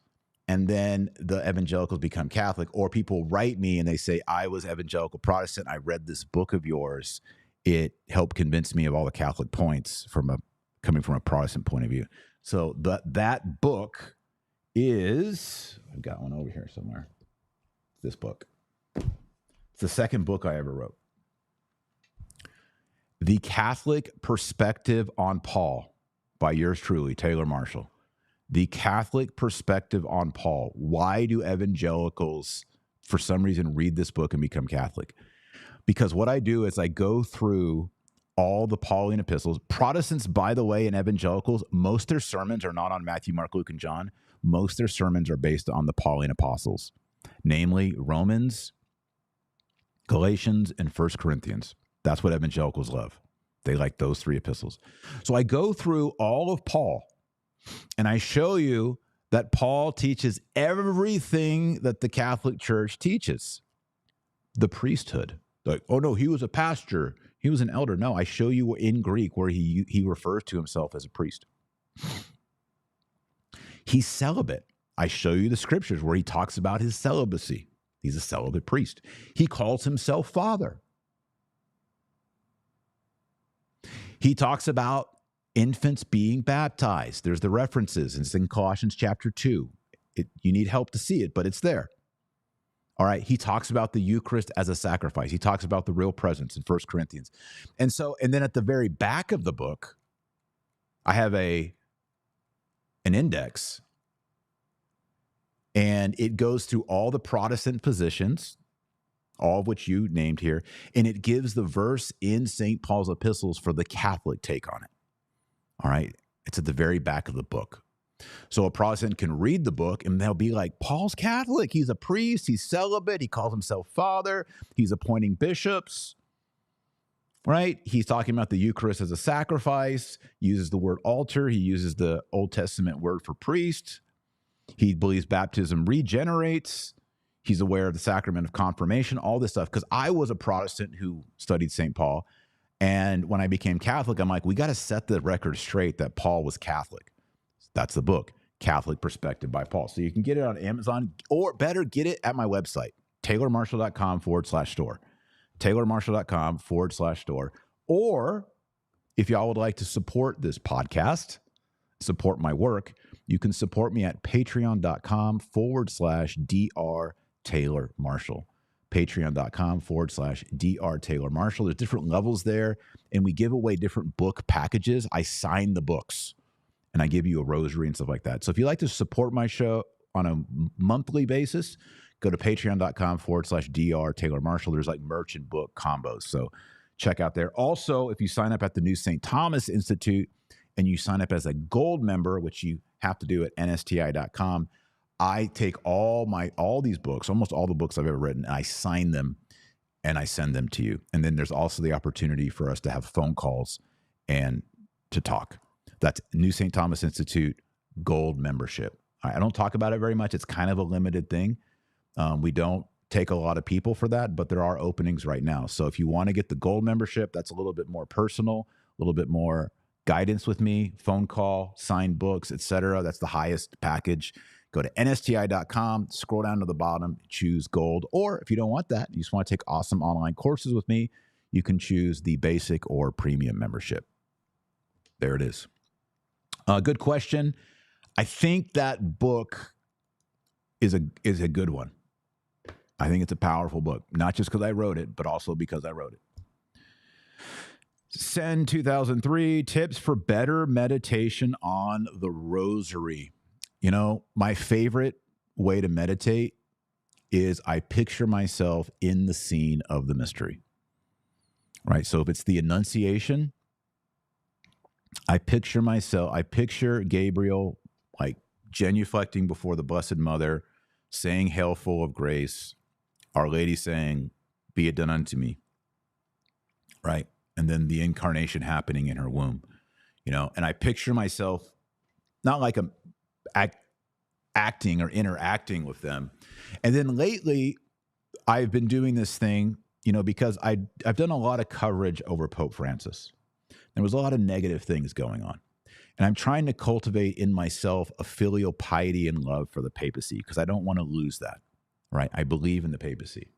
and then the evangelicals become Catholic, or people write me and they say, I was evangelical Protestant. I read this book of yours. It helped convince me of all the Catholic points coming from a Protestant point of view. So that book is, I've got one over here somewhere. This book. It's the second book I ever wrote. The Catholic Perspective on Paul by yours truly, Taylor Marshall. The Catholic Perspective on Paul. Why do evangelicals, for some reason, read this book and become Catholic? Because what I do is I go through all the Pauline epistles. Protestants, by the way, and evangelicals, most of their sermons are not on Matthew, Mark, Luke, and John. Most of their sermons are based on the Pauline apostles, namely Romans, Galatians, and 1 Corinthians. That's what evangelicals love. They like those three epistles. So I go through all of Paul, and I show you that Paul teaches everything that the Catholic Church teaches. The priesthood. Like, oh no, he was a pastor. He was an elder. No, I show you in Greek where he refers to himself as a priest. He's celibate. I show you the scriptures where he talks about his celibacy. He's a celibate priest. He calls himself father. He talks about infants being baptized. There's the references. It's in Colossians chapter 2. You need help to see it, but it's there. All right. He talks about the Eucharist as a sacrifice. He talks about the real presence in 1 Corinthians. And then at the very back of the book, I have an index, and it goes through all the Protestant positions, all of which you named here, and it gives the verse in St. Paul's epistles for the Catholic take on it. All right. It's at the very back of the book. So a Protestant can read the book and they'll be like, Paul's Catholic. He's a priest. He's celibate. He calls himself father. He's appointing bishops, right? He's talking about the Eucharist as a sacrifice, uses the word altar. He uses the Old Testament word for priest. He believes baptism regenerates. He's aware of the sacrament of confirmation, all this stuff. Because I was a Protestant who studied St. Paul. And when I became Catholic, I'm like, we got to set the record straight that Paul was Catholic. That's the book. Catholic Perspective by Paul. So you can get it on Amazon, or better, get it at my website, taylormarshall.com/store. taylormarshall.com/store. Or if y'all would like to support this podcast, support my work, you can support me at patreon.com/Dr. Taylor Marshall. Patreon.com/Dr. Taylor Marshall. There's different levels there, and we give away different book packages. I sign the books, and I give you a rosary and stuff like that. So if you like to support my show on a monthly basis, go to patreon.com/Dr. Taylor Marshall. There's like merch and book combos. So check out there. Also, if you sign up at the New St. Thomas Institute and you sign up as a gold member, which you have to do at nsti.com, I take all these books, almost all the books I've ever written, and I sign them and I send them to you. And then there's also the opportunity for us to have phone calls and to talk. That's New St. Thomas Institute Gold membership. I don't talk about it very much. It's kind of a limited thing. We don't take a lot of people for that, but there are openings right now. So if you want to get the gold membership, that's a little bit more personal, a little bit more guidance with me, phone call, signed books, etc. That's the highest package. Go to nsti.com, scroll down to the bottom, choose gold. Or if you don't want that, you just want to take awesome online courses with me, you can choose the basic or premium membership. There it is. Good question. I think that book is a good one. I think it's a powerful book, not just because I wrote it, but also because I wrote it. Send 2003 tips for better meditation on the rosary. You know, my favorite way to meditate is I picture myself in the scene of the mystery, right? So if it's the Annunciation, I picture Gabriel like genuflecting before the Blessed Mother, saying, "Hail, full of grace," Our Lady saying, "Be it done unto me," right? And then the incarnation happening in her womb, you know, and I picture myself not like I'm acting or interacting with them. And then lately, I've been doing this thing, you know, because I've done a lot of coverage over Pope Francis. There was a lot of negative things going on. And I'm trying to cultivate in myself a filial piety and love for the papacy because I don't want to lose that, right? I believe in the papacy.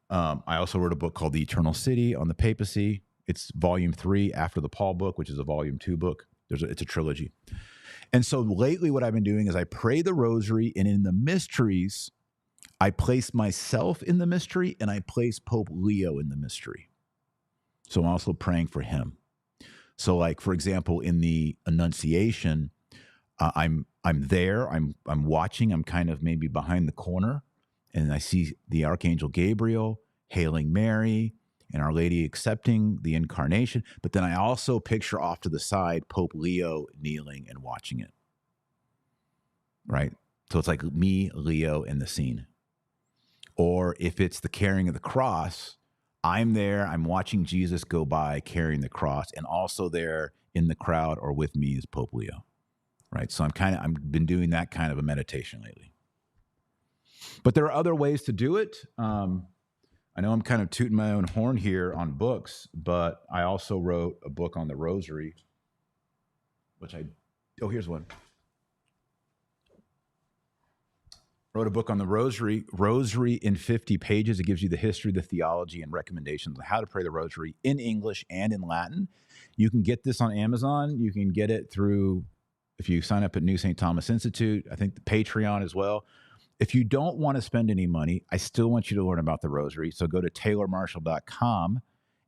I also wrote a book called The Eternal City on the papacy. It's volume 3 after the Paul book, which is a volume 2 book. It's a trilogy. And so lately what I've been doing is I pray the rosary, and in the mysteries, I place myself in the mystery and I place Pope Leo in the mystery. So I'm also praying for him. So like, for example, in the Annunciation, I'm there, I'm watching, I'm kind of maybe behind the corner, and I see the Archangel Gabriel hailing Mary and Our Lady accepting the incarnation. But then I also picture off to the side Pope Leo kneeling and watching it, right? So it's like me, Leo, in the scene. Or if it's the carrying of the cross, I'm there, I'm watching Jesus go by carrying the cross, and also there in the crowd or with me is Pope Leo, right? So I've been doing that kind of a meditation lately. But there are other ways to do it. I know I'm kind of tooting my own horn here on books, but I also wrote a book on the rosary, here's one. Wrote a book on the rosary in 50 pages. It gives you the history, the theology, and recommendations on how to pray the rosary in English and in Latin. You can get this on Amazon. You can get it through, if you sign up at New St. Thomas Institute, I think the Patreon as well. If you don't want to spend any money, I still want you to learn about the rosary. So go to taylormarshall.com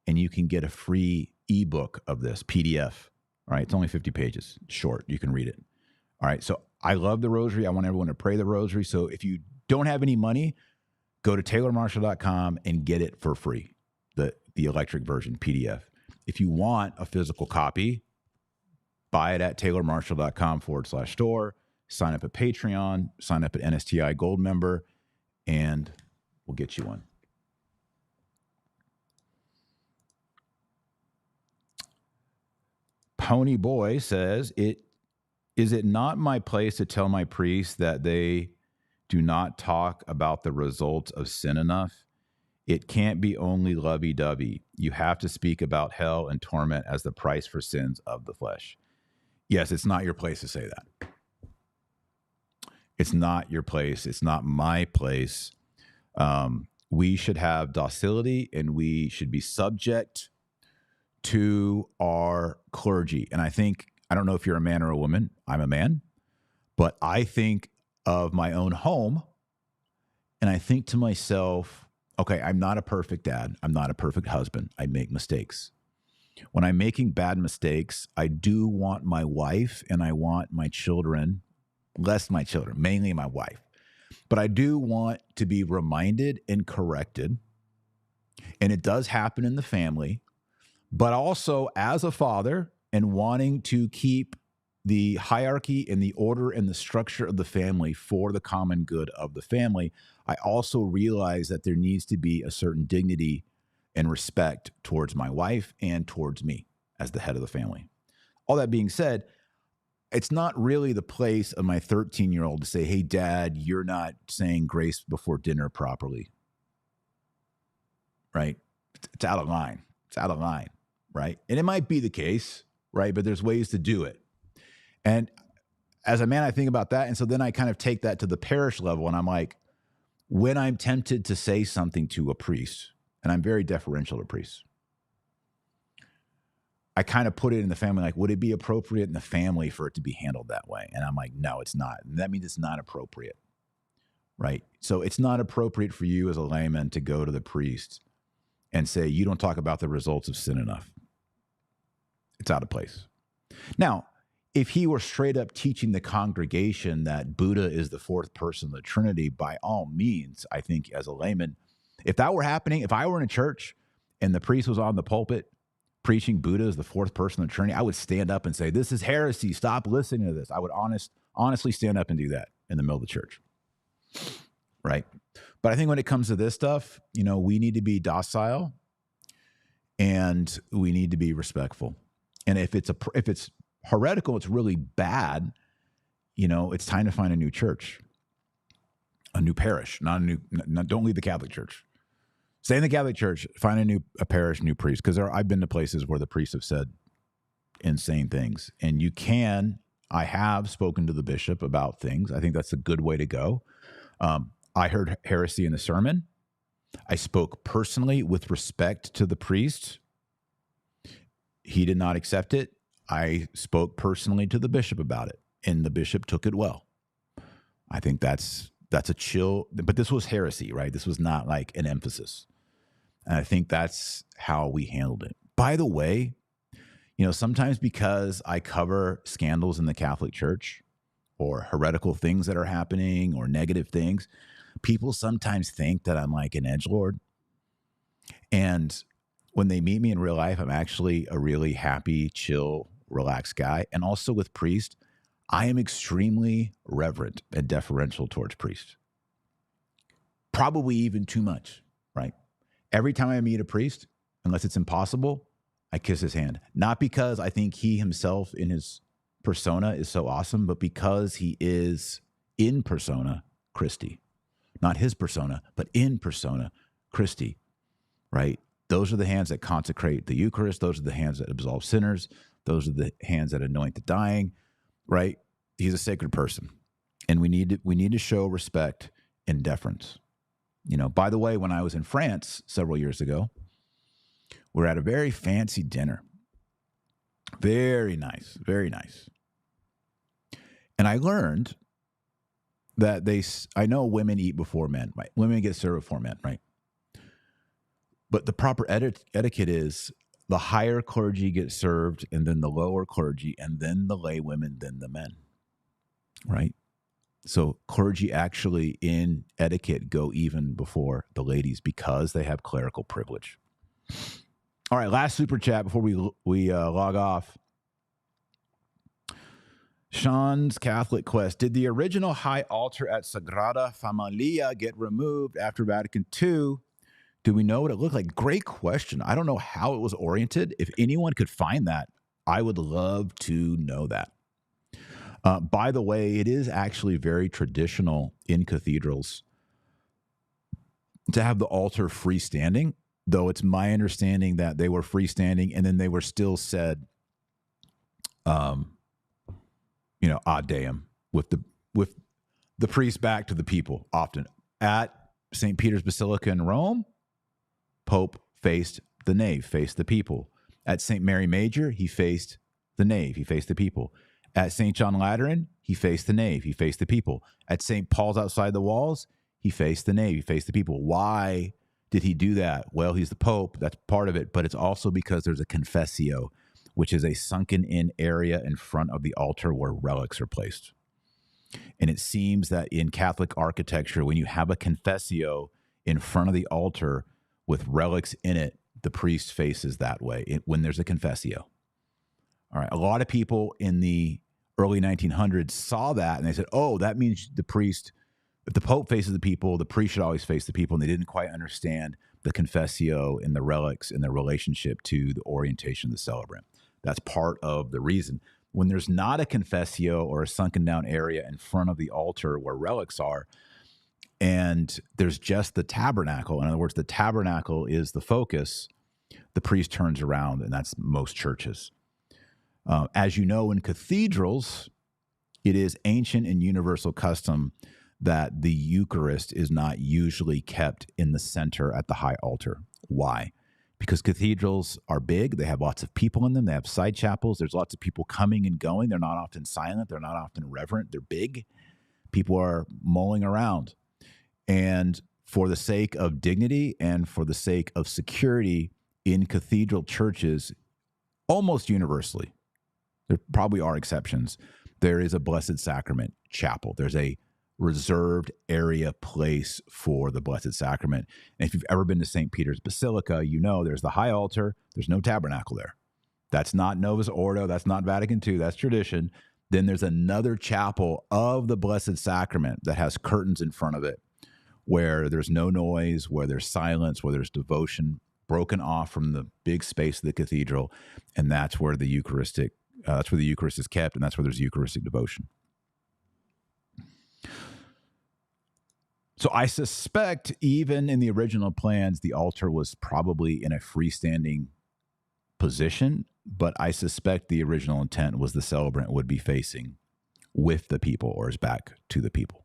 and you can get a free ebook of this, PDF. All right, it's only 50 pages, short. You can read it. All right, so I love the rosary. I want everyone to pray the rosary. So if you don't have any money, go to taylormarshall.com and get it for free, the electric version, PDF. If you want a physical copy, buy it at taylormarshall.com/store. Sign up at Patreon, sign up at NSTI Gold member, and we'll get you one. Pony Boy says, is it not my place to tell my priests that they do not talk about the results of sin enough? It can't be only lovey-dovey. You have to speak about hell and torment as the price for sins of the flesh. Yes, it's not your place to say that. It's not your place. It's not my place. We should have docility and we should be subject to our clergy. And I don't know if you're a man or a woman. I'm a man, but I think of my own home and I think to myself, okay, I'm not a perfect dad. I'm not a perfect husband. I make mistakes. When I'm making bad mistakes, I do want my wife and I want my children, less my children, mainly my wife. But I do want to be reminded and corrected. And it does happen in the family. But also as a father and wanting to keep the hierarchy and the order and the structure of the family for the common good of the family, I also realize that there needs to be a certain dignity and respect towards my wife and towards me as the head of the family. All that being said, it's not really the place of my 13-year-old to say, hey, Dad, you're not saying grace before dinner properly, right? It's out of line. It's out of line, right? And it might be the case, right? But there's ways to do it. And as a man, I think about that. And so then I kind of take that to the parish level. And I'm like, when I'm tempted to say something to a priest, and I'm very deferential to priests, I kind of put it in the family, like, would it be appropriate in the family for it to be handled that way? And I'm like, no, it's not. And that means it's not appropriate, right? So it's not appropriate for you as a layman to go to the priest and say, you don't talk about the results of sin enough. It's out of place. Now, if he were straight up teaching the congregation that Buddha is the fourth person of the Trinity, by all means, I think as a layman, if that were happening, if I were in a church and the priest was on the pulpit preaching Buddha is the fourth person of the Trinity, I would stand up and say, this is heresy. Stop listening to this. I would honestly stand up and do that in the middle of the church, right? But I think when it comes to this stuff, we need to be docile and we need to be respectful. And if it's heretical, it's really bad, it's time to find a new church, a new parish, don't leave the Catholic Church. Stay in the Catholic Church, find a parish, new priest. Because I've been to places where the priests have said insane things. And I have spoken to the bishop about things. I think that's a good way to go. I heard heresy in the sermon. I spoke personally with respect to the priest. He did not accept it. I spoke personally to the bishop about it, and the bishop took it well. I think that's a chill, but this was heresy, right? This was not like an emphasis. And I think that's how we handled it. By the way, sometimes because I cover scandals in the Catholic Church or heretical things that are happening or negative things, people sometimes think that I'm like an edgelord. And when they meet me in real life, I'm actually a really happy, chill, relaxed guy. And also with priests, I am extremely reverent and deferential towards priests. Probably even too much, right? Every time I meet a priest, unless it's impossible, I kiss his hand. Not because I think he himself in his persona is so awesome, but because he is in persona Christi. Not his persona, but in persona Christi, right? Those are the hands that consecrate the Eucharist. Those are the hands that absolve sinners. Those are the hands that anoint the dying, right? He's a sacred person. And we need to show respect and deference. By the way, when I was in France several years ago, we were at a very fancy dinner. Very nice, very nice. And I learned that I know women eat before men, right? Women get served before men, right? But the proper etiquette is the higher clergy get served, and then the lower clergy, and then the lay women, then the men, right? So clergy actually in etiquette go even before the ladies because they have clerical privilege. All right, last super chat before we log off. Sean's Catholic Quest. Did the original high altar at Sagrada Familia get removed after Vatican II? Do we know what it looked like? Great question. I don't know how it was oriented. If anyone could find that, I would love to know that. By the way, it is actually very traditional in cathedrals to have the altar freestanding, though it's my understanding that they were freestanding and then they were still said, ad deum with the priest back to the people often. At St. Peter's Basilica in Rome, Pope faced the nave, faced the people. At St. Mary Major, he faced the nave, he faced the people. At St. John Lateran, he faced the nave, he faced the people. At St. Paul's outside the walls, he faced the nave, he faced the people. Why did he do that? Well, he's the Pope, that's part of it, but it's also because there's a confessio, which is a sunken-in area in front of the altar where relics are placed. And it seems that in Catholic architecture, when you have a confessio in front of the altar with relics in it, the priest faces that way when there's a confessio. All right. A lot of people in the early 1900s saw that and they said, oh, that means the priest, if the Pope faces the people, the priest should always face the people. And they didn't quite understand the confessio and the relics and their relationship to the orientation of the celebrant. That's part of the reason. When there's not a confessio or a sunken down area in front of the altar where relics are, and there's just the tabernacle, in other words, the tabernacle is the focus, the priest turns around, and that's most churches. As you know, in cathedrals, it is ancient and universal custom that the Eucharist is not usually kept in the center at the high altar. Why? Because cathedrals are big. They have lots of people in them. They have side chapels. There's lots of people coming and going. They're not often silent. They're not often reverent. They're big. People are mulling around. And for the sake of dignity and for the sake of security in cathedral churches, almost universally, there probably are exceptions, there is a Blessed Sacrament chapel. There's a reserved area place for the Blessed Sacrament. And if you've ever been to St. Peter's Basilica, you know there's the high altar. There's no tabernacle there. That's not Novus Ordo. That's not Vatican II. That's tradition. Then there's another chapel of the Blessed Sacrament that has curtains in front of it where there's no noise, where there's silence, where there's devotion broken off from the big space of the cathedral. And that's where the Eucharist is kept, and that's where there's Eucharistic devotion. So I suspect even in the original plans, the altar was probably in a freestanding position, but I suspect the original intent was the celebrant would be facing with the people or his back to the people.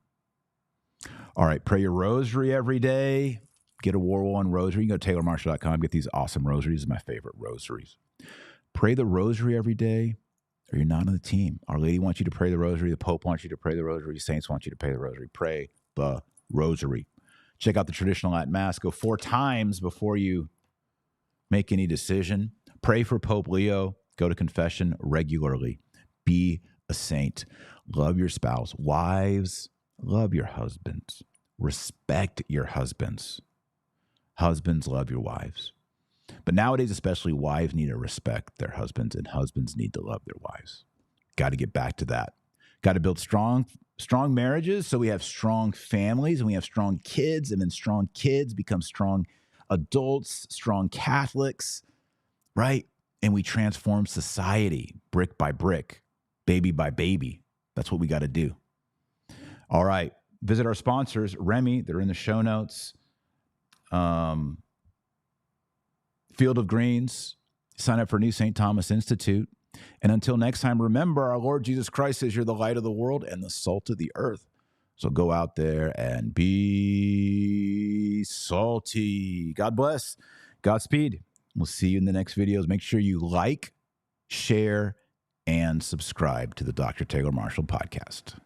All right, pray your rosary every day. Get a War I rosary. You can go to taylormarshall.com, get these awesome rosaries. These are my favorite rosaries. Pray the rosary every day, or you're not on the team. Our Lady wants you to pray the rosary. The Pope wants you to pray the rosary. Saints want you to pray the rosary. Pray the rosary. Check out the traditional Latin Mass. Go 4 times before you make any decision. Pray for Pope Leo. Go to confession regularly. Be a saint. Love your spouse. Wives, love your husbands. Respect your husbands. Husbands, love your wives. But nowadays, especially, wives need to respect their husbands, and husbands need to love their wives. Got to get back to that. Got to build strong marriages so we have strong families and we have strong kids, and then strong kids become strong adults, strong Catholics, right? And we transform society brick by brick, baby by baby. That's what we got to do. All right. Visit our sponsors, Remy. They're in the show notes. Field of Greens. Sign up for New St. Thomas Institute. And until next time, remember our Lord Jesus Christ says you're the light of the world and the salt of the earth. So go out there and be salty. God bless. Godspeed. We'll see you in the next videos. Make sure you like, share, and subscribe to the Dr. Taylor Marshall podcast.